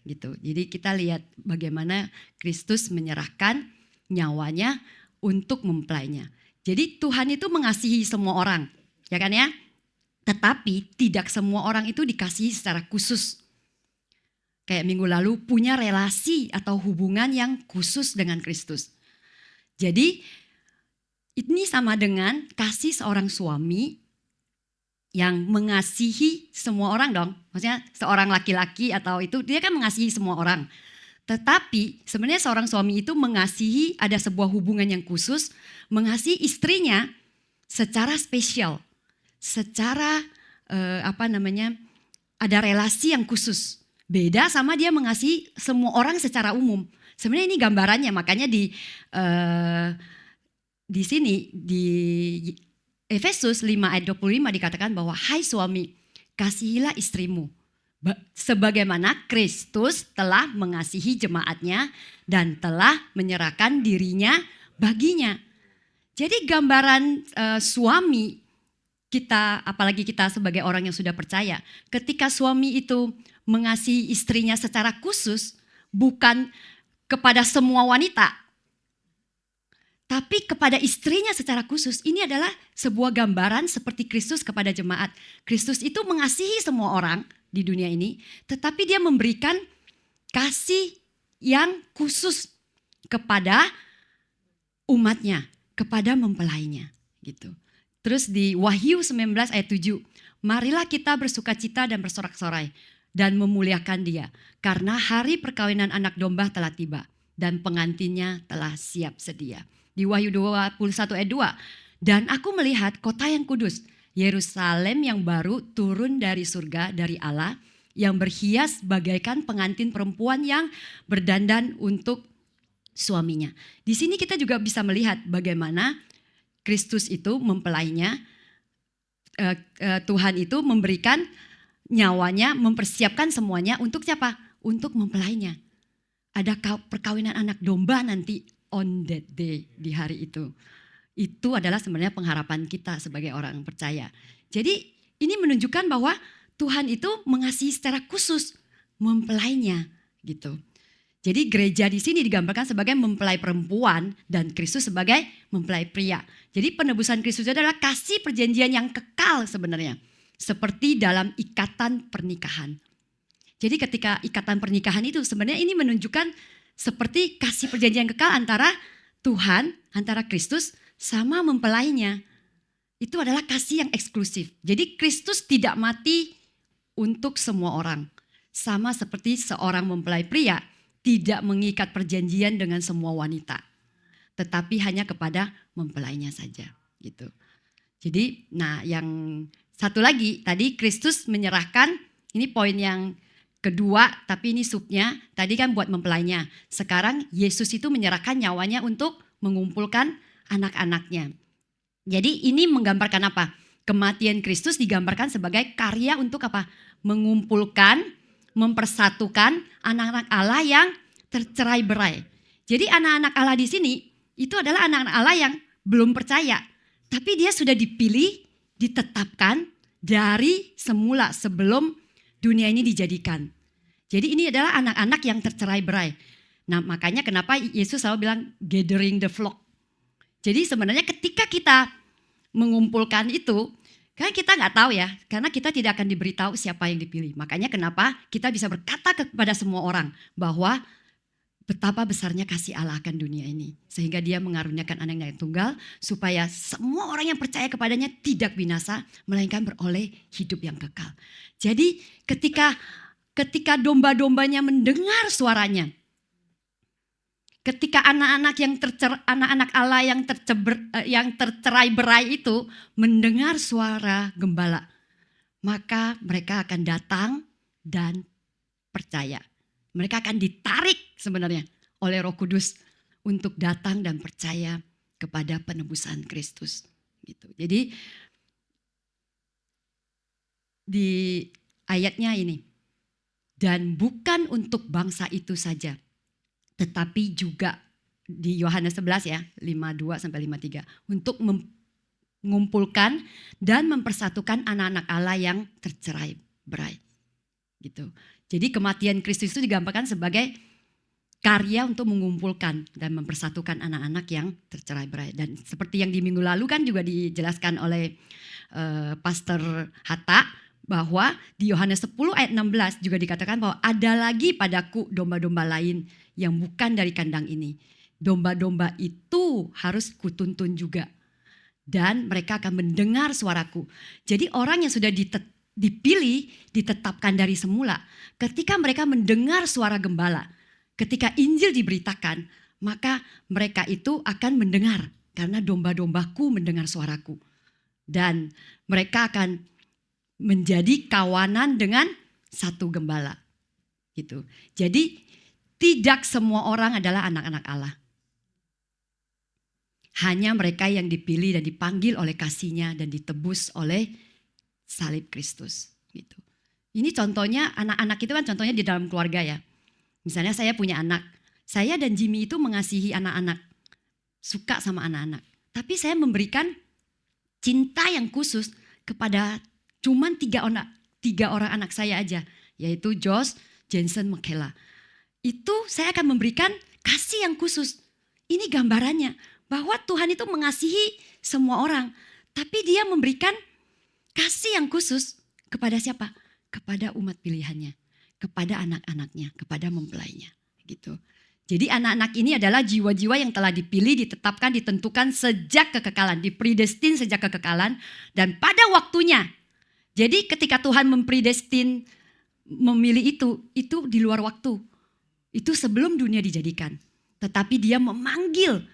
A: Gitu. Jadi kita lihat bagaimana Kristus menyerahkan nyawanya untuk mempelainya. Jadi Tuhan itu mengasihi semua orang, ya kan ya? Tetapi tidak semua orang itu dikasihi secara khusus. Kayak minggu lalu punya relasi atau hubungan yang khusus dengan Kristus. Jadi ini sama dengan kasih seorang suami yang mengasihi semua orang dong. Maksudnya seorang laki-laki atau itu dia kan mengasihi semua orang. Tetapi sebenarnya seorang suami itu mengasihi, ada sebuah hubungan yang khusus, mengasihi istrinya secara spesial. Secara ada relasi yang khusus. Beda sama dia mengasihi semua orang secara umum. Sebenarnya ini gambarannya, makanya di sini di Efesus 5 ayat 25 dikatakan bahwa hai suami, kasihilah istrimu sebagaimana Kristus telah mengasihi jemaatnya dan telah menyerahkan dirinya baginya. Jadi gambaran suami kita, apalagi kita sebagai orang yang sudah percaya, ketika suami itu mengasihi istrinya secara khusus, bukan kepada semua wanita, tapi kepada istrinya secara khusus. Ini adalah sebuah gambaran seperti Kristus kepada jemaat. Kristus itu mengasihi semua orang di dunia ini, tetapi dia memberikan kasih yang khusus kepada umatnya, kepada mempelainya gitu. Terus di Wahyu 19 ayat 7, marilah kita bersukacita dan bersorak-sorai dan memuliakan dia, karena hari perkawinan anak domba telah tiba dan pengantinnya telah siap sedia. Di Wahyu 21 ayat 2, dan aku melihat kota yang kudus, Yerusalem yang baru turun dari surga dari Allah, yang berhias bagaikan pengantin perempuan yang berdandan untuk suaminya. Di sini kita juga bisa melihat bagaimana Kristus itu mempelainya, Tuhan itu memberikan nyawanya, mempersiapkan semuanya untuk siapa? Untuk mempelainya. Ada perkawinan anak domba nanti on that day, di hari itu. Itu adalah sebenarnya pengharapan kita sebagai orang percaya. Jadi ini menunjukkan bahwa Tuhan itu mengasihi secara khusus mempelainya gitu. Jadi gereja di sini digambarkan sebagai mempelai perempuan dan Kristus sebagai mempelai pria. Jadi penebusan Kristus adalah kasih perjanjian yang kekal sebenarnya. Seperti dalam ikatan pernikahan. Jadi ketika ikatan pernikahan itu sebenarnya ini menunjukkan seperti kasih perjanjian kekal antara Tuhan, antara Kristus sama mempelainya. Itu adalah kasih yang eksklusif. Jadi Kristus tidak mati untuk semua orang. Sama seperti seorang mempelai pria tidak mengikat perjanjian dengan semua wanita. Tetapi hanya kepada mempelainya saja gitu. Jadi yang satu lagi tadi Kristus menyerahkan, ini poin yang kedua, tapi ini subnya, tadi kan buat mempelainya. Sekarang Yesus itu menyerahkan nyawanya untuk mengumpulkan anak-anaknya. Jadi ini menggambarkan apa? Kematian Kristus digambarkan sebagai karya untuk apa? Mengumpulkan, mempersatukan anak-anak Allah yang tercerai-berai. Jadi anak-anak Allah di sini itu adalah anak-anak Allah yang belum percaya. Tapi dia sudah dipilih, ditetapkan dari semula sebelum dunia ini dijadikan. Jadi ini adalah anak-anak yang tercerai-berai. Nah makanya kenapa Yesus selalu bilang gathering the flock. Jadi sebenarnya ketika kita mengumpulkan itu, kan kita nggak tahu ya, karena kita tidak akan diberitahu siapa yang dipilih. Makanya kenapa kita bisa berkata kepada semua orang bahwa betapa besarnya kasih Allah akan dunia ini. Sehingga dia mengaruniakan anaknya yang tunggal supaya semua orang yang percaya kepadanya tidak binasa, melainkan beroleh hidup yang kekal. Jadi ketika domba-dombanya mendengar suaranya, ketika anak-anak Allah yang tercerai-berai itu mendengar suara gembala, maka mereka akan datang dan percaya. Mereka akan ditarik sebenarnya oleh Roh Kudus untuk datang dan percaya kepada penebusan Kristus. Gitu. Jadi di ayatnya ini, dan bukan untuk bangsa itu saja, tetapi juga di Yohanes 11 ya, 52 sampai 53, untuk mengumpulkan dan mempersatukan anak-anak Allah yang tercerai-berai. Gitu. Jadi kematian Kristus itu digambarkan sebagai karya untuk mengumpulkan dan mempersatukan anak-anak yang tercerai-berai. Dan seperti yang di minggu lalu kan juga dijelaskan oleh Pastor Hatta, bahwa di Yohanes 10 ayat 16 juga dikatakan bahwa ada lagi padaku domba-domba lain yang bukan dari kandang ini. Domba-domba itu harus kutuntun juga. Dan mereka akan mendengar suaraku. Jadi orang yang sudah dipilih, ditetapkan dari semula, ketika mereka mendengar suara gembala, ketika Injil diberitakan, maka mereka itu akan mendengar. Karena domba-dombaku mendengar suaraku. Dan mereka akan menjadi kawanan dengan satu gembala. Gitu. Jadi tidak semua orang adalah anak-anak Allah. Hanya mereka yang dipilih dan dipanggil oleh kasih-Nya dan ditebus oleh salib Kristus. Gitu. Ini contohnya anak-anak itu kan contohnya di dalam keluarga ya. Misalnya saya punya anak. Saya dan Jimmy itu mengasihi anak-anak. Suka sama anak-anak. Tapi saya memberikan cinta yang khusus kepada cuman tiga orang anak saya aja. Yaitu Josh, Jensen, Michaela. Itu saya akan memberikan kasih yang khusus. Ini gambarannya. Bahwa Tuhan itu mengasihi semua orang. Tapi dia memberikan kasih yang khusus kepada siapa? Kepada umat pilihannya. Kepada anak-anaknya. Kepada mempelainya. Gitu. Jadi anak-anak ini adalah jiwa-jiwa yang telah dipilih, ditetapkan, ditentukan sejak kekekalan. Dipredestin sejak kekekalan. Dan pada waktunya. Jadi ketika Tuhan mempredestin memilih itu di luar waktu. Itu sebelum dunia dijadikan. Tetapi dia memanggil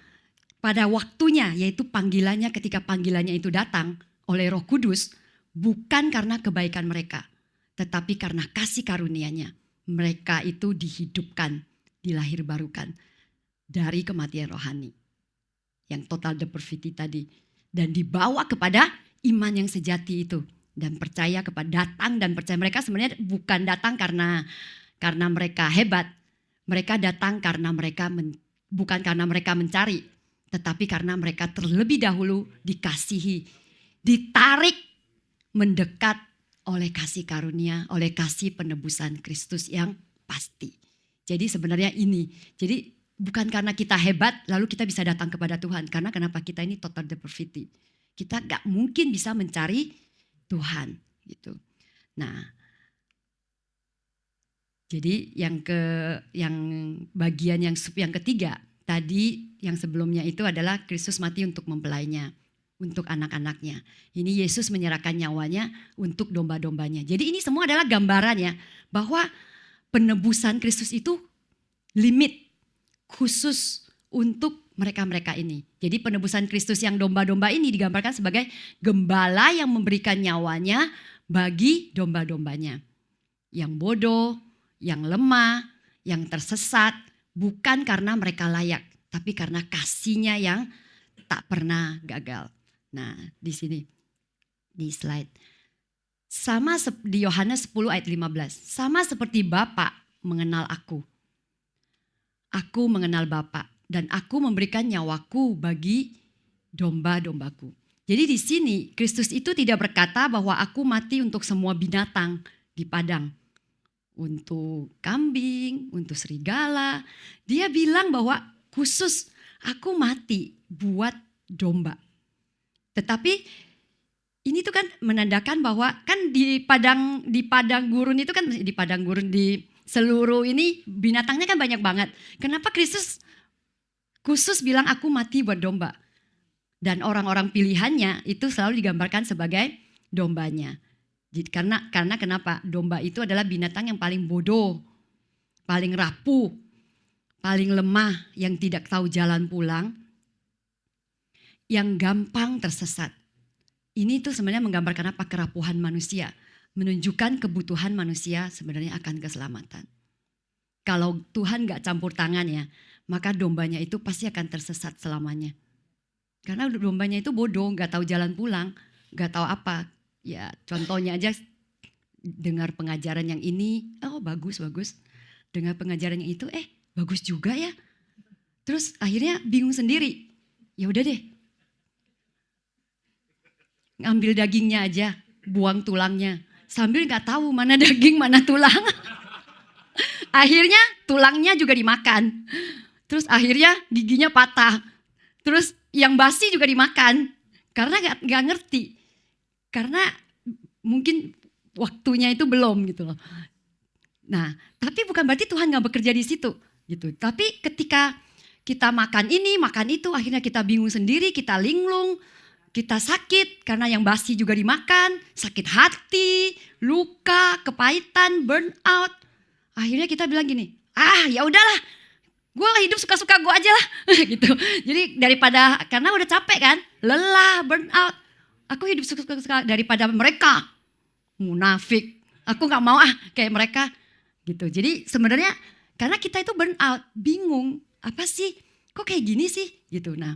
A: pada waktunya, yaitu panggilannya ketika panggilannya itu datang oleh Roh Kudus. Bukan karena kebaikan mereka. Tetapi karena kasih karunia-Nya. Mereka itu dihidupkan, dilahirbarukan dari kematian rohani. Yang total depravity tadi. Dan dibawa kepada iman yang sejati itu. Dan percaya kepada datang dan percaya. Mereka sebenarnya bukan datang karena mereka hebat. Mereka datang karena bukan karena mereka mencari. Tetapi karena mereka terlebih dahulu dikasihi. Ditarik mendekat oleh kasih karunia. Oleh kasih penebusan Kristus yang pasti. Jadi sebenarnya ini. Jadi bukan karena kita hebat lalu kita bisa datang kepada Tuhan. Karena kenapa kita ini total depravity. Kita gak mungkin bisa mencari Tuhan gitu. Nah, jadi yang bagian yang ketiga tadi yang sebelumnya itu adalah Kristus mati untuk mempelainya, untuk anak-anaknya. Ini Yesus menyerahkan nyawanya untuk domba-dombanya. Jadi ini semua adalah gambaran ya bahwa penebusan Kristus itu limit khusus untuk mereka-mereka ini. Jadi penebusan Kristus yang domba-domba ini digambarkan sebagai gembala yang memberikan nyawanya bagi domba-dombanya. Yang bodoh, yang lemah, yang tersesat, bukan karena mereka layak, tapi karena kasih-Nya yang tak pernah gagal. Nah, di sini, di slide. Sama di Yohanes 10 ayat 15. Sama seperti Bapa mengenal aku. Aku mengenal Bapa. Dan aku memberikan nyawaku bagi domba-dombaku. Jadi di sini Kristus itu tidak berkata bahwa aku mati untuk semua binatang di padang. Untuk kambing, untuk serigala. Dia bilang bahwa khusus aku mati buat domba. Tetapi ini tuh kan menandakan bahwa kan di padang gurun itu kan di seluruh ini binatangnya kan banyak banget. Kenapa Kristus khusus bilang aku mati buat domba. Dan orang-orang pilihannya itu selalu digambarkan sebagai dombanya. Karena kenapa? Domba itu adalah binatang yang paling bodoh, paling rapuh, paling lemah, yang tidak tahu jalan pulang, yang gampang tersesat. Ini tuh sebenarnya menggambarkan apa? Kerapuhan manusia. Menunjukkan kebutuhan manusia sebenarnya akan keselamatan. Kalau Tuhan gak campur tangan ya, maka dombanya itu pasti akan tersesat selamanya. Karena dombanya itu bodoh, gak tahu jalan pulang, gak tahu apa. Ya contohnya aja, dengar pengajaran yang ini, oh bagus. Dengar pengajaran yang itu, bagus juga ya. Terus akhirnya bingung sendiri. Ya udah deh, ngambil dagingnya aja, buang tulangnya. Sambil gak tahu mana daging, mana tulang. Akhirnya tulangnya juga dimakan. Terus akhirnya giginya patah. Terus yang basi juga dimakan. Karena gak ngerti. Karena mungkin waktunya itu belum gitu loh. Nah, tapi bukan berarti Tuhan gak bekerja di situ gitu. Tapi ketika kita makan ini, makan itu, akhirnya kita bingung sendiri, kita linglung, kita sakit karena yang basi juga dimakan, sakit hati, luka, kepahitan, burnout. Akhirnya kita bilang gini, ya udahlah, gue hidup suka-suka gue aja lah, gitu. Jadi daripada, karena udah capek kan, lelah, burnout, aku hidup suka-suka daripada mereka, munafik. Aku nggak mau kayak mereka, gitu. Jadi sebenarnya karena kita itu burnout, bingung, apa sih, kok kayak gini sih, gitu. Nah,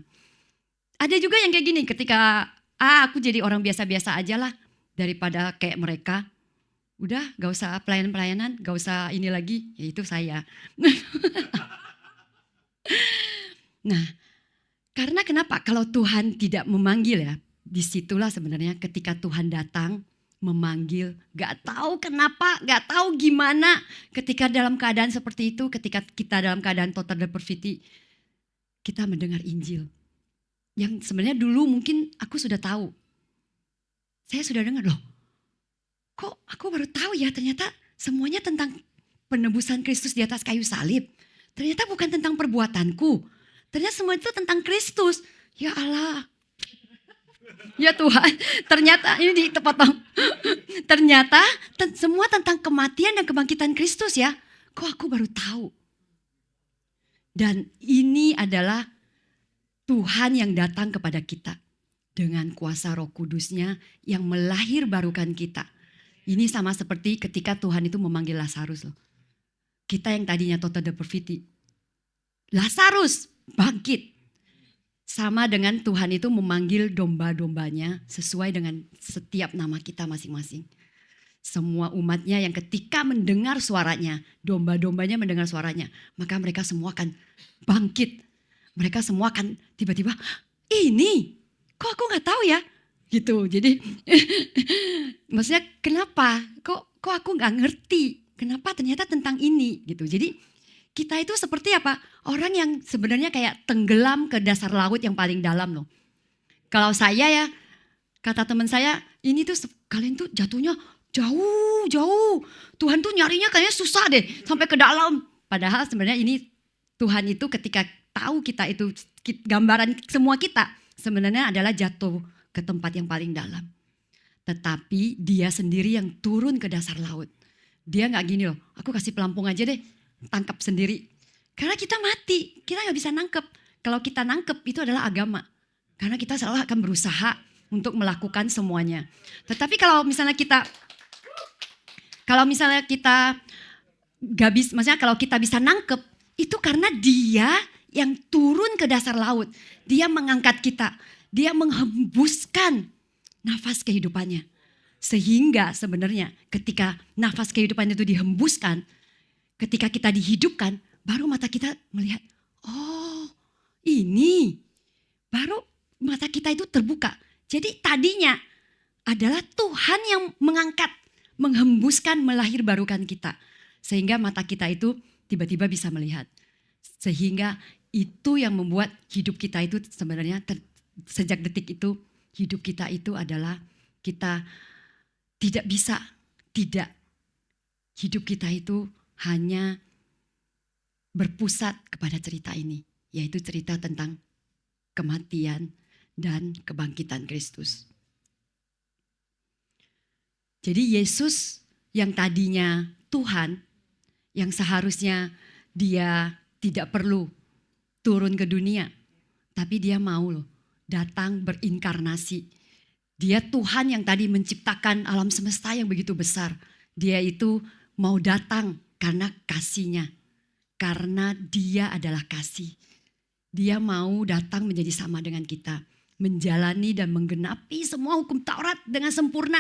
A: ada juga yang kayak gini, ketika aku jadi orang biasa-biasa aja lah daripada kayak mereka. Udah gak usah pelayanan-pelayanan, gak usah ini lagi, ya itu saya. Nah, karena kenapa? Kalau Tuhan tidak memanggil ya, disitulah sebenarnya ketika Tuhan datang, memanggil, gak tahu kenapa, gak tahu gimana. Ketika dalam keadaan seperti itu, ketika kita dalam keadaan total depravity, kita mendengar Injil. Yang sebenarnya dulu mungkin aku sudah tahu. Saya sudah dengar loh. Kok aku baru tahu ya ternyata semuanya tentang penebusan Kristus di atas kayu salib. Ternyata bukan tentang perbuatanku. Ternyata semua itu tentang Kristus. Ya Allah. Ya Tuhan, ternyata ini dipotong. Ternyata semua tentang kematian dan kebangkitan Kristus ya. Kok aku baru tahu. Dan ini adalah Tuhan yang datang kepada kita. Dengan kuasa Roh Kudusnya yang melahirbarukan kita. Ini sama seperti ketika Tuhan itu memanggil Lazarus loh. Kita yang tadinya total depravity. Lazarus bangkit. Sama dengan Tuhan itu memanggil domba-dombanya sesuai dengan setiap nama kita masing-masing. Semua umatnya yang ketika mendengar suaranya, domba-dombanya mendengar suaranya, maka mereka semua akan bangkit. Mereka semua akan tiba-tiba, ini kok aku gak tahu ya? Gitu. Jadi maksudnya kenapa? Kok aku nggak ngerti? Kenapa ternyata tentang ini gitu. Jadi kita itu seperti apa? Orang yang sebenarnya kayak tenggelam ke dasar laut yang paling dalam loh. Kalau saya ya, kata teman saya, ini tuh kalian tuh jatuhnya jauh. Tuhan tuh nyarinya kayaknya susah deh sampai ke dalam. Padahal sebenarnya ini Tuhan itu ketika tahu kita itu gambaran semua kita sebenarnya adalah jatuh ke tempat yang paling dalam. Tetapi dia sendiri yang turun ke dasar laut. Dia gak gini loh, aku kasih pelampung aja deh, tangkap sendiri. Karena kita mati, kita gak bisa nangkep. Kalau kita nangkep itu adalah agama. Karena kita selalu akan berusaha untuk melakukan semuanya. Tetapi kalau misalnya kita gak bisa, maksudnya kalau kita bisa nangkep, itu karena dia yang turun ke dasar laut. Dia mengangkat kita. Dia menghembuskan nafas kehidupannya. Sehingga sebenarnya ketika nafas kehidupan itu dihembuskan, ketika kita dihidupkan, baru mata kita melihat, oh ini, baru mata kita itu terbuka. Jadi tadinya adalah Tuhan yang mengangkat, menghembuskan, melahirbarukan kita. Sehingga mata kita itu tiba-tiba bisa melihat. Sehingga itu yang membuat hidup kita itu sebenarnya sejak detik itu, hidup kita itu adalah kita tidak hidup kita itu hanya berpusat kepada cerita ini. Yaitu cerita tentang kematian dan kebangkitan Kristus. Jadi Yesus yang tadinya Tuhan, yang seharusnya dia tidak perlu turun ke dunia. Tapi dia mau loh datang berinkarnasi. Dia Tuhan yang tadi menciptakan alam semesta yang begitu besar. Dia itu mau datang karena kasihnya. Karena Dia adalah kasih. Dia mau datang menjadi sama dengan kita. Menjalani dan menggenapi semua hukum Taurat dengan sempurna.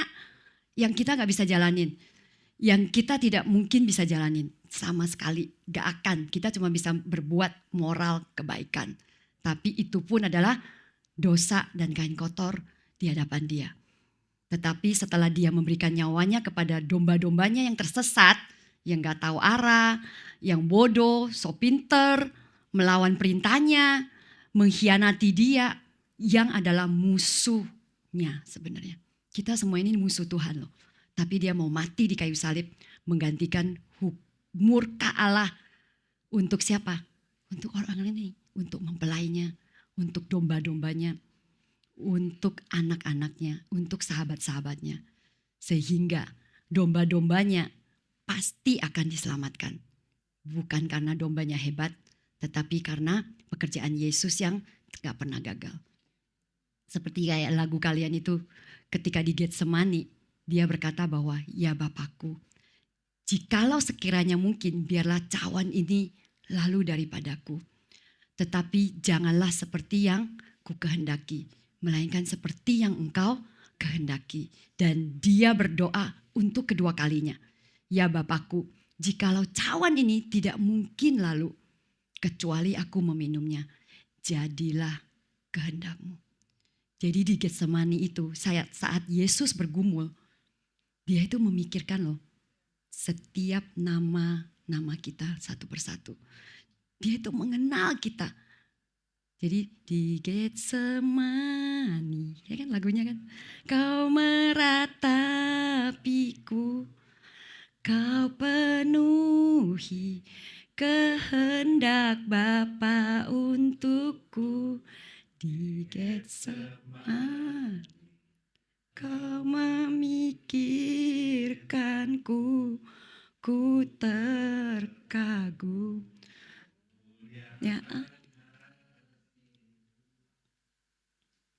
A: Yang kita gak bisa jalanin. Yang kita tidak mungkin bisa jalanin. Sama sekali gak akan. Kita cuma bisa berbuat moral kebaikan. Tapi itu pun adalah dosa dan kain kotor di hadapan Dia. Tetapi setelah Dia memberikan nyawanya kepada domba-dombanya yang tersesat, yang gak tahu arah, yang bodoh, so pinter, melawan perintahnya, mengkhianati Dia, yang adalah musuhnya sebenarnya. Kita semua ini musuh Tuhan loh. Tapi Dia mau mati di kayu salib, menggantikan murka Allah. Untuk siapa? Untuk orang ini, untuk mempelainya, untuk domba-dombanya, untuk anak-anaknya, untuk sahabat-sahabatnya. Sehingga domba-dombanya pasti akan diselamatkan. Bukan karena dombanya hebat, tetapi karena pekerjaan Yesus yang gak pernah gagal. Seperti kayak lagu kalian itu, ketika di Getsemani, Dia berkata bahwa, ya Bapakku, jikalau sekiranya mungkin biarlah cawan ini lalu daripadaku. Tetapi janganlah seperti yang ku kehendaki, melainkan seperti yang Engkau kehendaki. Dan Dia berdoa untuk kedua kalinya. Ya Bapakku, jikalau cawan ini tidak mungkin lalu, kecuali aku meminumnya, jadilah kehendak-Mu. Jadi di Getsemani itu saat Yesus bergumul, Dia itu memikirkan loh setiap nama kita satu persatu. Dia itu mengenal kita. Jadi di Getsemani, ya kan lagunya kan. Kau meratapiku, Kau penuhi kehendak Bapa untukku. Di Getsemani Kau memikirkanku, ku terkagum. Ya.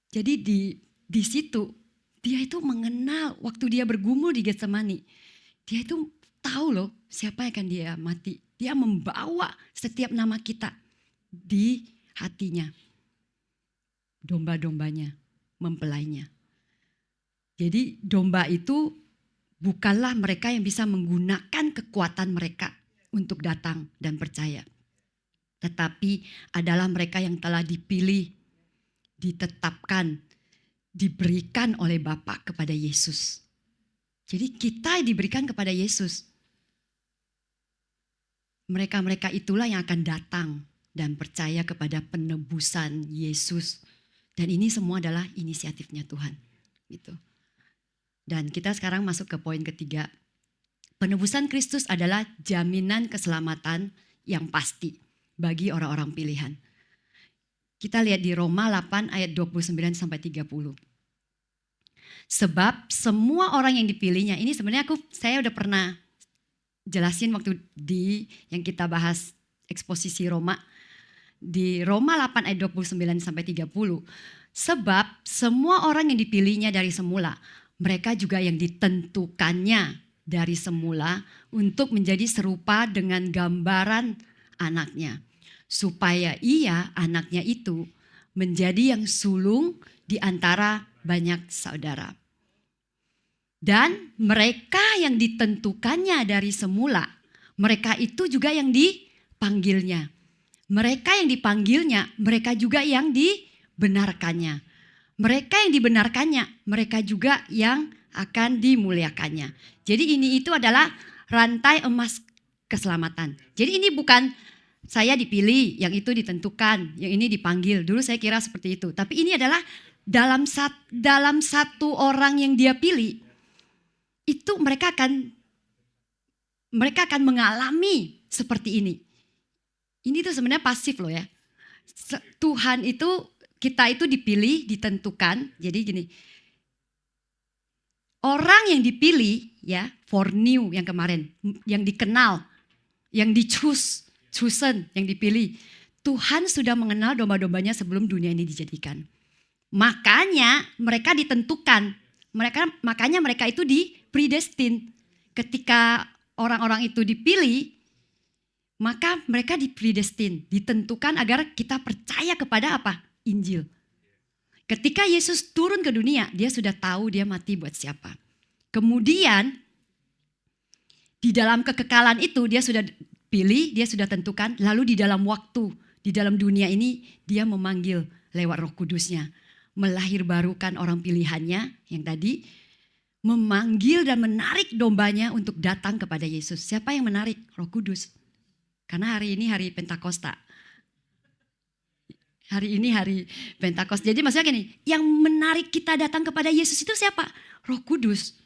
A: Jadi di situ Dia itu mengenal waktu Dia bergumul di Getsemani. Dia itu tahu loh siapa yang akan Dia mati. Dia membawa setiap nama kita di hatinya. Domba-dombanya, mempelainya. Jadi domba itu bukanlah mereka yang bisa menggunakan kekuatan mereka untuk datang dan percaya. Tetapi adalah mereka yang telah dipilih, ditetapkan, diberikan oleh Bapa kepada Yesus. Jadi kita diberikan kepada Yesus. Mereka-mereka itulah yang akan datang dan percaya kepada penebusan Yesus. Dan ini semua adalah inisiatifnya Tuhan. Gitu. Dan kita sekarang masuk ke poin ketiga. Penebusan Kristus adalah jaminan keselamatan yang pasti bagi orang-orang pilihan. Kita lihat di Roma 8 ayat 29-30. Sebab semua orang yang dipilihnya, ini sebenarnya saya udah pernah jelasin waktu yang kita bahas eksposisi Roma. Di Roma 8 ayat 29-30. Sebab semua orang yang dipilihnya dari semula, mereka juga yang ditentukannya dari semula untuk menjadi serupa dengan gambaran anaknya. Supaya ia, anaknya itu, menjadi yang sulung di antara banyak saudara. Dan mereka yang ditentukannya dari semula, mereka itu juga yang dipanggilnya. Mereka yang dipanggilnya, mereka juga yang dibenarkannya. Mereka yang dibenarkannya, mereka juga yang akan dimuliakannya. Jadi itu adalah rantai emas keselamatan. Jadi ini bukan saya dipilih, yang itu ditentukan, yang ini dipanggil. Dulu saya kira seperti itu. Tapi ini adalah dalam satu orang yang Dia pilih, itu mereka akan mengalami seperti ini. Ini tuh sebenarnya pasif loh ya. Tuhan itu, kita itu dipilih, ditentukan. Jadi gini, orang yang dipilih ya, foreknew yang kemarin, yang dikenal, yang chosen, yang dipilih. Tuhan sudah mengenal domba-dombanya sebelum dunia ini dijadikan. Makanya mereka ditentukan. Makanya mereka itu predestin. Ketika orang-orang itu dipilih, Maka mereka dipredestin, ditentukan agar kita percaya kepada apa? Injil. Ketika Yesus turun ke dunia, dia sudah tahu dia mati buat siapa. Kemudian di dalam kekekalan itu dia sudah pilih, dia sudah tentukan. Lalu di dalam waktu, di dalam dunia ini dia memanggil lewat Roh Kudusnya. Melahirbarukan orang pilihannya yang tadi. Memanggil dan menarik dombanya untuk datang kepada Yesus. Siapa yang menarik? Roh Kudus. Karena hari ini hari Pentakosta. Hari ini hari Pentakosta. Jadi maksudnya gini, yang menarik kita datang kepada Yesus itu siapa? Roh Kudus.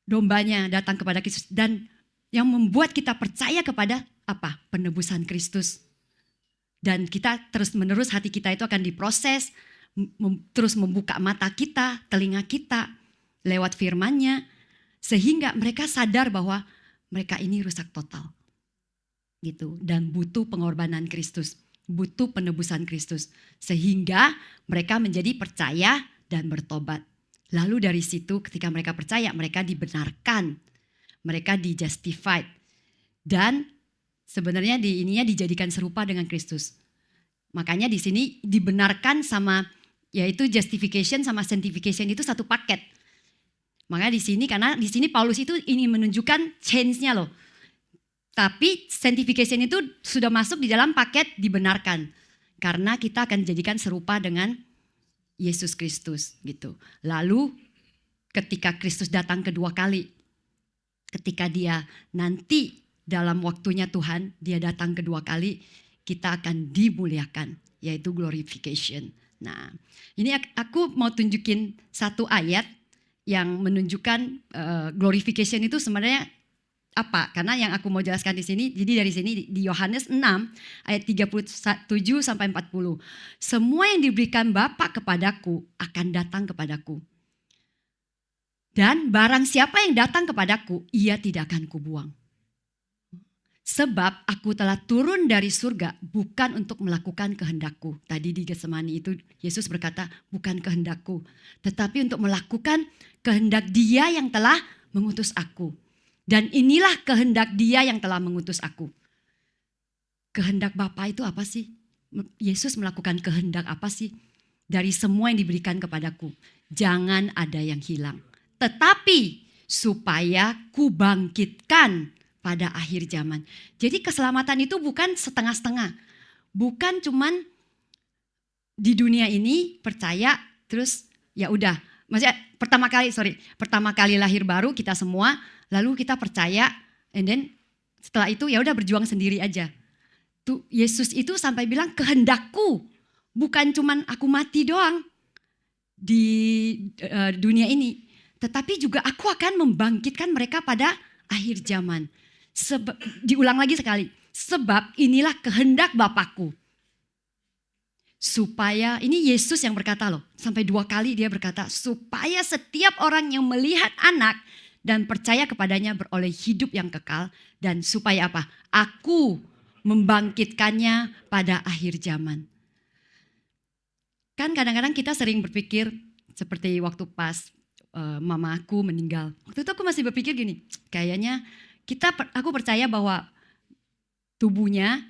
A: Dombanya datang kepada Kristus. Dan yang membuat kita percaya kepada apa? Penebusan Kristus. Dan kita terus menerus hati kita itu akan diproses. Terus membuka mata kita, telinga kita. Lewat firman-Nya. Sehingga mereka sadar bahwa mereka ini rusak total. Gitu, dan butuh pengorbanan Kristus, butuh penebusan Kristus, sehingga mereka menjadi percaya dan bertobat. Lalu dari situ ketika mereka percaya, mereka dibenarkan, mereka di-justified, dan sebenarnya ininya dijadikan serupa dengan Kristus. Makanya di sini dibenarkan sama, yaitu justification sama sanctification itu satu paket. Makanya di sini karena di sini Paulus itu ingin menunjukkan change-nya loh. Tapi sanctification itu sudah masuk di dalam paket dibenarkan. Karena kita akan dijadikan serupa dengan Yesus Kristus gitu. Lalu ketika Kristus datang kedua kali. Ketika dia nanti dalam waktunya Tuhan, dia datang kedua kali, kita akan dimuliakan. Yaitu glorification. Nah ini aku mau tunjukin satu ayat yang menunjukkan glorification itu sebenarnya apa? Karena yang aku mau jelaskan di sini, jadi dari sini di Yohanes 6 ayat 37 sampai 40. Semua yang diberikan Bapa kepadaku akan datang kepadaku. Dan barang siapa yang datang kepadaku, ia tidak akan kubuang. Sebab aku telah turun dari surga bukan untuk melakukan kehendakku. Tadi di Getsemani itu Yesus berkata, bukan kehendakku, tetapi untuk melakukan kehendak Dia yang telah mengutus aku. Dan inilah kehendak Dia yang telah mengutus aku. Kehendak Bapa itu apa sih? Yesus melakukan kehendak apa sih? Dari semua yang diberikan kepadaku. Jangan ada yang hilang. Tetapi supaya kubangkitkan pada akhir zaman. Jadi keselamatan itu bukan setengah-setengah. Bukan cuman di dunia ini percaya terus ya udah. Maksudnya pertama kali lahir baru kita semua. Lalu kita percaya, and then setelah itu ya udah berjuang sendiri aja. Tuh Yesus itu sampai bilang kehendakku, bukan cuman aku mati doang di dunia ini, tetapi juga aku akan membangkitkan mereka pada akhir zaman. Diulang lagi sekali, sebab inilah kehendak Bapakku. Supaya, ini Yesus yang berkata loh, sampai 2 kali dia berkata, supaya setiap orang yang melihat anak dan percaya kepadanya beroleh hidup yang kekal. Dan supaya apa? Aku membangkitkannya pada akhir zaman. Kan kadang-kadang kita sering berpikir seperti waktu pas mamaku meninggal. Waktu itu aku masih berpikir gini, kayaknya aku percaya bahwa tubuhnya,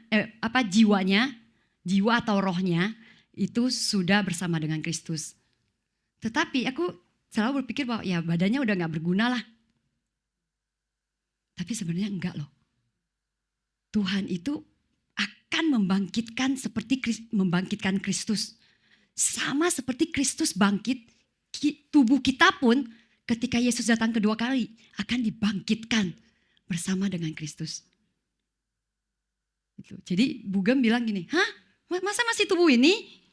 A: jiwa atau rohnya itu sudah bersama dengan Kristus. Tetapi aku selalu berpikir bahwa ya badannya udah gak berguna lah. Tapi sebenarnya enggak loh. Tuhan itu akan membangkitkan Kristus. Sama seperti Kristus bangkit, tubuh kita pun ketika Yesus datang kedua kali akan dibangkitkan bersama dengan Kristus. Jadi Bugem bilang gini, hah? Masa masih tubuh ini?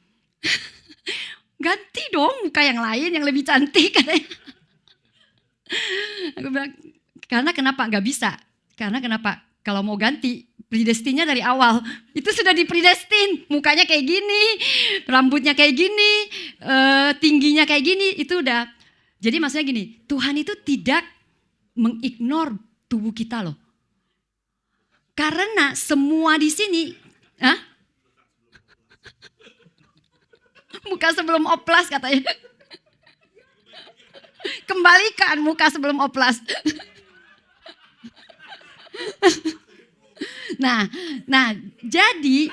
A: Ganti dong muka yang lain yang lebih cantik katanya. Aku bilang, karena kenapa? Gak bisa. Karena kenapa? Kalau mau ganti, predestinnya dari awal. Itu sudah dipredestin. Mukanya kayak gini, rambutnya kayak gini, tingginya kayak gini. Itu udah. Jadi maksudnya gini, Tuhan itu tidak mengignore tubuh kita loh. Karena semua di sini, muka sebelum oplas katanya. Kembalikan muka sebelum oplas. Nah, jadi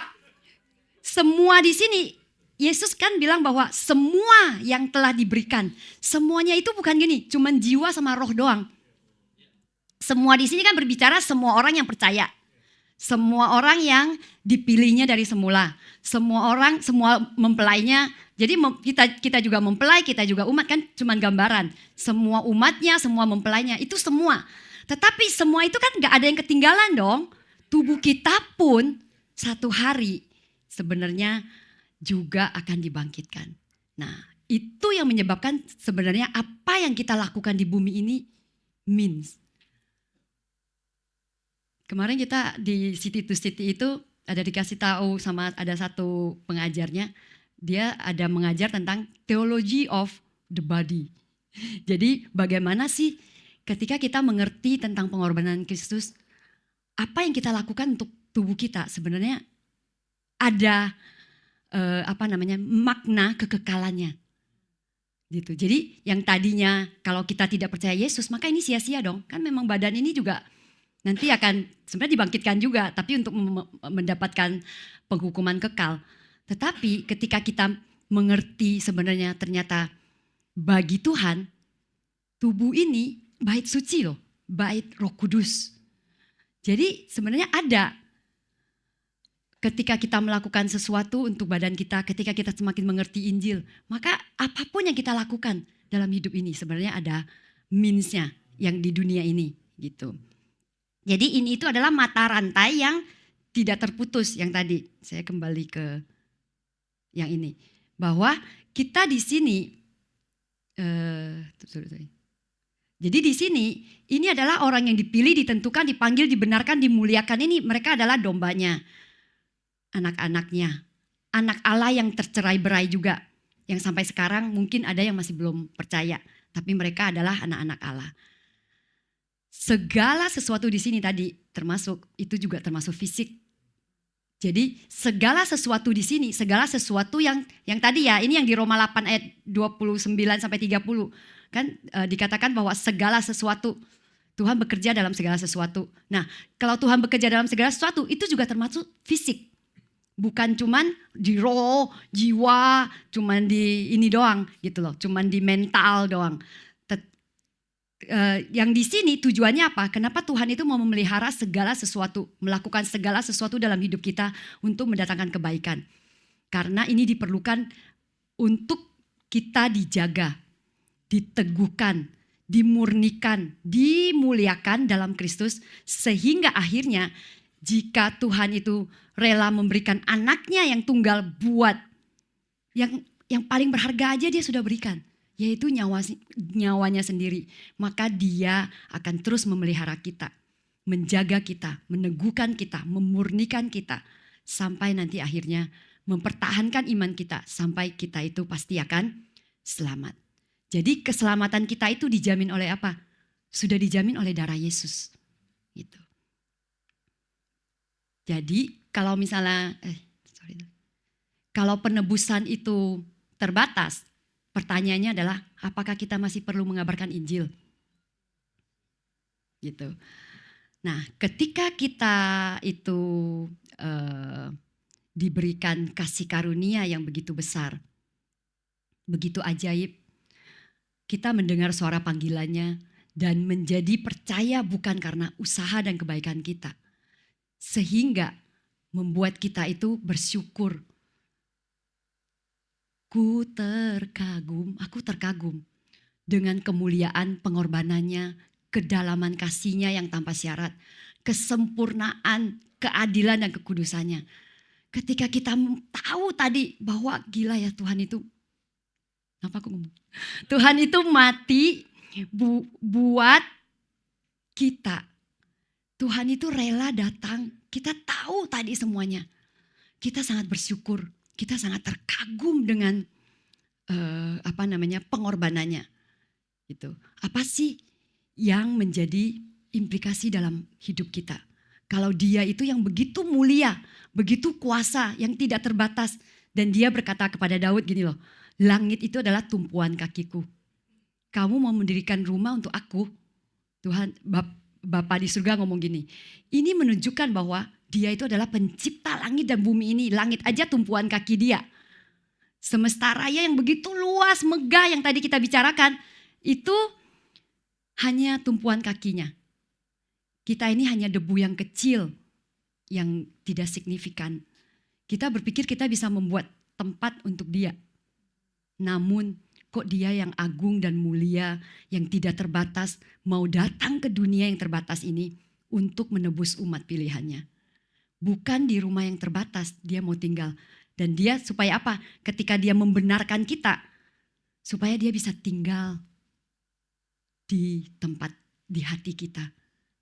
A: semua di sini Yesus kan bilang bahwa semua yang telah diberikan, semuanya itu bukan gini, cuman jiwa sama roh doang. Semua di sini kan berbicara semua orang yang percaya. Semua orang yang dipilihnya dari semula. Semua orang, semua mempelainya. Jadi kita juga mempelai, kita juga umat kan cuman gambaran. Semua umatnya, semua mempelainya, itu semua. Tetapi semua itu kan gak ada yang ketinggalan dong. Tubuh kita pun satu hari sebenarnya juga akan dibangkitkan. Nah, itu yang menyebabkan sebenarnya apa yang kita lakukan di bumi ini means. Kemarin kita di City to City itu ada dikasih tahu sama ada satu pengajarnya, dia ada mengajar tentang theology of the body. Jadi bagaimana sih ketika kita mengerti tentang pengorbanan Kristus, apa yang kita lakukan untuk tubuh kita sebenarnya ada makna kekekalannya gitu. Jadi yang tadinya kalau kita tidak percaya Yesus maka ini sia-sia dong, kan memang badan ini juga nanti akan sebenarnya dibangkitkan juga, tapi untuk mendapatkan penghukuman kekal. Tetapi ketika kita mengerti sebenarnya ternyata bagi Tuhan tubuh ini bait suci loh, bait Roh Kudus. Jadi sebenarnya ada ketika kita melakukan sesuatu untuk badan kita, ketika kita semakin mengerti Injil, maka apapun yang kita lakukan dalam hidup ini sebenarnya ada means-nya yang di dunia ini gitu. Jadi ini itu adalah mata rantai yang tidak terputus yang tadi. Saya kembali ke yang ini. Bahwa kita di sini, jadi di sini ini adalah orang yang dipilih, ditentukan, dipanggil, dibenarkan, dimuliakan, ini mereka adalah dombanya. Anak-anaknya, anak Allah yang tercerai-berai juga, yang sampai sekarang mungkin ada yang masih belum percaya, tapi mereka adalah anak-anak Allah. Segala sesuatu di sini tadi termasuk, itu juga termasuk fisik. Jadi segala sesuatu di sini, segala sesuatu yang tadi ya, ini yang di Roma 8 ayat 29 sampai 30 kan dikatakan bahwa segala sesuatu Tuhan bekerja dalam segala sesuatu. Nah, kalau Tuhan bekerja dalam segala sesuatu itu juga termasuk fisik. Bukan cuman di roh, jiwa, cuman di ini doang gitu loh, cuman di mental doang. Yang di sini tujuannya apa? Kenapa Tuhan itu mau memelihara segala sesuatu, melakukan segala sesuatu dalam hidup kita untuk mendatangkan kebaikan. Karena ini diperlukan untuk kita dijaga, diteguhkan, dimurnikan, dimuliakan dalam Kristus, sehingga akhirnya jika Tuhan itu rela memberikan anaknya yang tunggal buat yang paling berharga aja dia sudah berikan, yaitu nyawanya sendiri. Maka dia akan terus memelihara kita, menjaga kita, meneguhkan kita, memurnikan kita, sampai nanti akhirnya mempertahankan iman kita, sampai kita itu pasti akan selamat. Jadi keselamatan kita itu dijamin oleh apa? Sudah dijamin oleh darah Yesus. Gitu. Jadi kalau misalnya, kalau penebusan itu terbatas, pertanyaannya adalah apakah kita masih perlu mengabarkan Injil? Gitu. Nah, ketika kita itu diberikan kasih karunia yang begitu besar, begitu ajaib, kita mendengar suara panggilannya dan menjadi percaya bukan karena usaha dan kebaikan kita. Sehingga membuat kita itu bersyukur. Aku terkagum dengan kemuliaan pengorbanannya, kedalaman kasihnya yang tanpa syarat, kesempurnaan, keadilan dan kekudusannya. Ketika kita tahu tadi bahwa gila ya Tuhan itu, apa aku ngomong? Tuhan itu mati buat kita. Tuhan itu rela datang, kita tahu tadi semuanya. Kita sangat bersyukur, kita sangat terkagum dengan pengorbanannya. Gitu. Apa sih yang menjadi implikasi dalam hidup kita? Kalau dia itu yang begitu mulia, begitu kuasa, yang tidak terbatas. Dan dia berkata kepada Daud gini loh, langit itu adalah tumpuan kakiku. Kamu mau mendirikan rumah untuk aku, Tuhan, Bapa di surga ngomong gini, ini menunjukkan bahwa dia itu adalah pencipta langit dan bumi ini. Langit aja tumpuan kaki dia. Semesta raya yang begitu luas, megah yang tadi kita bicarakan, itu hanya tumpuan kakinya. Kita ini hanya debu yang kecil, yang tidak signifikan. Kita berpikir kita bisa membuat tempat untuk dia. Namun kok dia yang agung dan mulia, yang tidak terbatas, mau datang ke dunia yang terbatas ini untuk menebus umat pilihannya. Bukan di rumah yang terbatas, dia mau tinggal. Dan dia supaya apa? Ketika dia membenarkan kita, supaya dia bisa tinggal di tempat, di hati kita.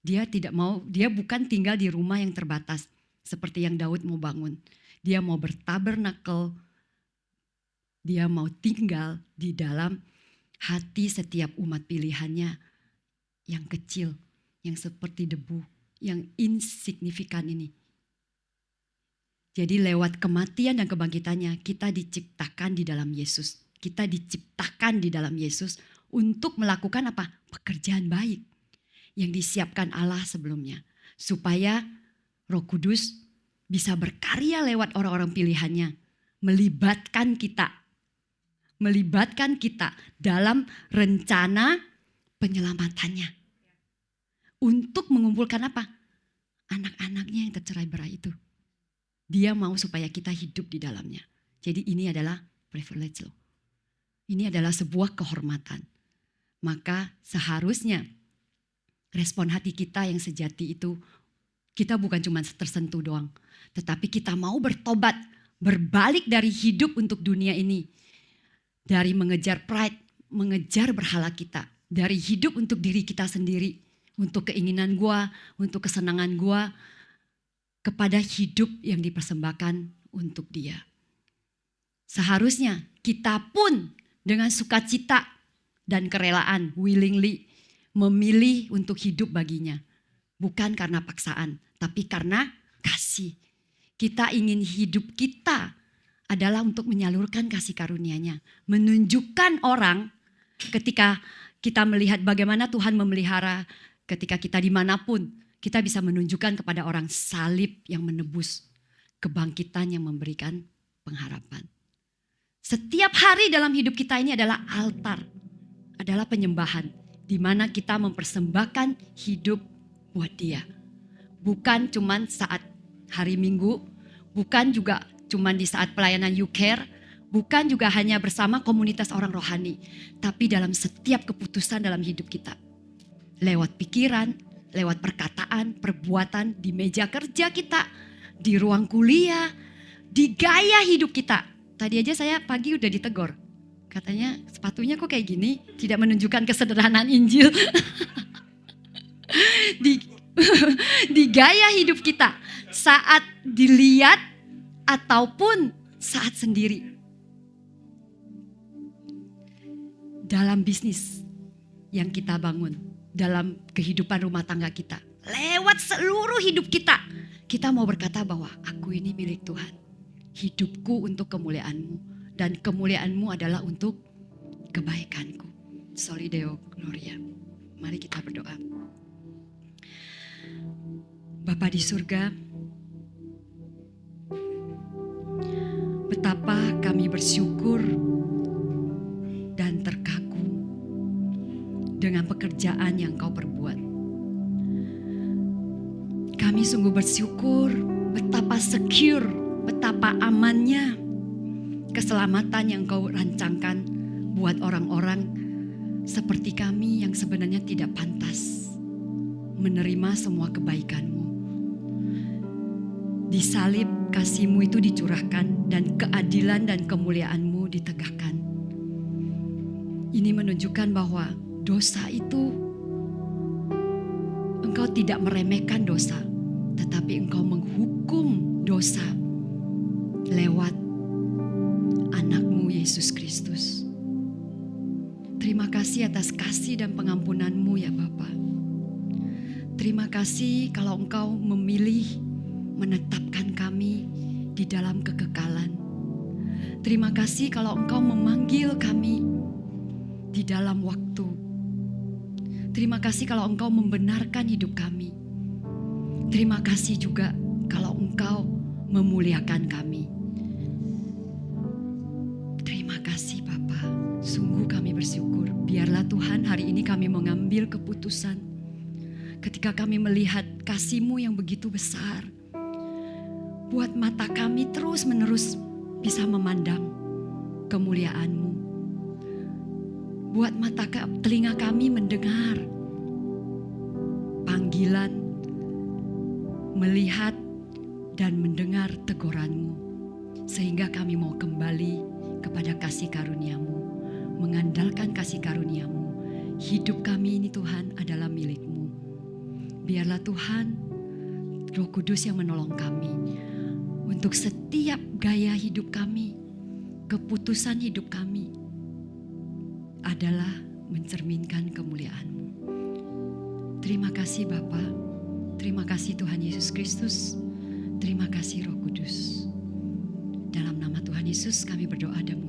A: Dia tidak mau, dia bukan tinggal di rumah yang terbatas, seperti yang Daud mau bangun. Dia mau bertabernakel, dia mau tinggal di dalam hati setiap umat pilihannya yang kecil, yang seperti debu, yang insignifikan ini. Jadi lewat kematian dan kebangkitannya kita diciptakan di dalam Yesus. Kita diciptakan di dalam Yesus untuk melakukan apa? Pekerjaan baik yang disiapkan Allah sebelumnya. Supaya Roh Kudus bisa berkarya lewat orang-orang pilihannya. Melibatkan kita dalam rencana penyelamatannya. Untuk mengumpulkan apa? Anak-anaknya yang tercerai-berai itu. Dia mau supaya kita hidup di dalamnya. Jadi ini adalah privilege loh. Ini adalah sebuah kehormatan. Maka seharusnya respon hati kita yang sejati itu, kita bukan cuma tersentuh doang. Tetapi kita mau bertobat, berbalik dari hidup untuk dunia ini. Dari mengejar pride, mengejar berhala kita. Dari hidup untuk diri kita sendiri. Untuk keinginan gua, untuk kesenangan gua. Kepada hidup yang dipersembahkan untuk dia. Seharusnya kita pun dengan sukacita dan kerelaan, willingly, memilih untuk hidup baginya. Bukan karena paksaan, tapi karena kasih. Kita ingin hidup kita adalah untuk menyalurkan kasih karunia-Nya. Menunjukkan orang ketika kita melihat bagaimana Tuhan memelihara, ketika kita dimanapun, kita bisa menunjukkan kepada orang salib yang menebus, kebangkitan yang memberikan pengharapan. Setiap hari dalam hidup kita ini adalah altar, adalah penyembahan, di mana kita mempersembahkan hidup buat Dia. Bukan cuman saat hari Minggu, bukan juga cuman di saat pelayanan You Care, bukan juga hanya bersama komunitas orang rohani, tapi dalam setiap keputusan dalam hidup kita. Lewat pikiran, lewat perkataan, perbuatan, di meja kerja kita, di ruang kuliah, di gaya hidup kita. Tadi aja saya pagi udah ditegur. Katanya sepatunya kok kayak gini, tidak menunjukkan kesederhanaan Injil. di gaya hidup kita, saat dilihat ataupun saat sendiri. Dalam bisnis yang kita bangun, dalam kehidupan rumah tangga kita, lewat seluruh hidup kita, kita mau berkata bahwa aku ini milik Tuhan. Hidupku untuk kemuliaan-Mu, dan kemuliaan-Mu adalah untuk kebaikanku. Soli Deo Gloria. Mari kita berdoa. Bapa di surga, betapa kami bersyukur dan terkagum dengan pekerjaan yang Kau perbuat. Kami sungguh bersyukur betapa secure, betapa amannya keselamatan yang Kau rancangkan buat orang-orang seperti kami yang sebenarnya tidak pantas menerima semua kebaikan-Mu. Di salib kasih-Mu itu dicurahkan dan keadilan dan kemuliaan-Mu ditegakkan. Ini menunjukkan bahwa dosa itu, Engkau tidak meremehkan dosa, tetapi Engkau menghukum dosa lewat anak-Mu Yesus Kristus. Terima kasih atas kasih dan pengampunan-Mu ya Bapa. Terima kasih kalau Engkau memilih menetapkan kami di dalam kekekalan. Terima kasih kalau Engkau memanggil kami di dalam waktu. Terima kasih kalau Engkau membenarkan hidup kami. Terima kasih juga kalau Engkau memuliakan kami. Terima kasih Bapa. Sungguh kami bersyukur. Biarlah Tuhan hari ini kami mengambil keputusan. Ketika kami melihat kasih-Mu yang begitu besar. Buat mata kami terus menerus bisa memandang kemuliaan-Mu. Buat telinga kami mendengar panggilan, melihat dan mendengar teguran-Mu. Sehingga kami mau kembali kepada kasih karunia-Mu, mengandalkan kasih karunia-Mu. Hidup kami ini Tuhan adalah milik-Mu. Biarlah Tuhan, Roh Kudus yang menolong kami untuk setiap gaya hidup kami, keputusan hidup kami adalah mencerminkan kemuliaan-Mu. Terima kasih Bapa, terima kasih Tuhan Yesus Kristus, terima kasih Roh Kudus. Dalam nama Tuhan Yesus kami berdoa dan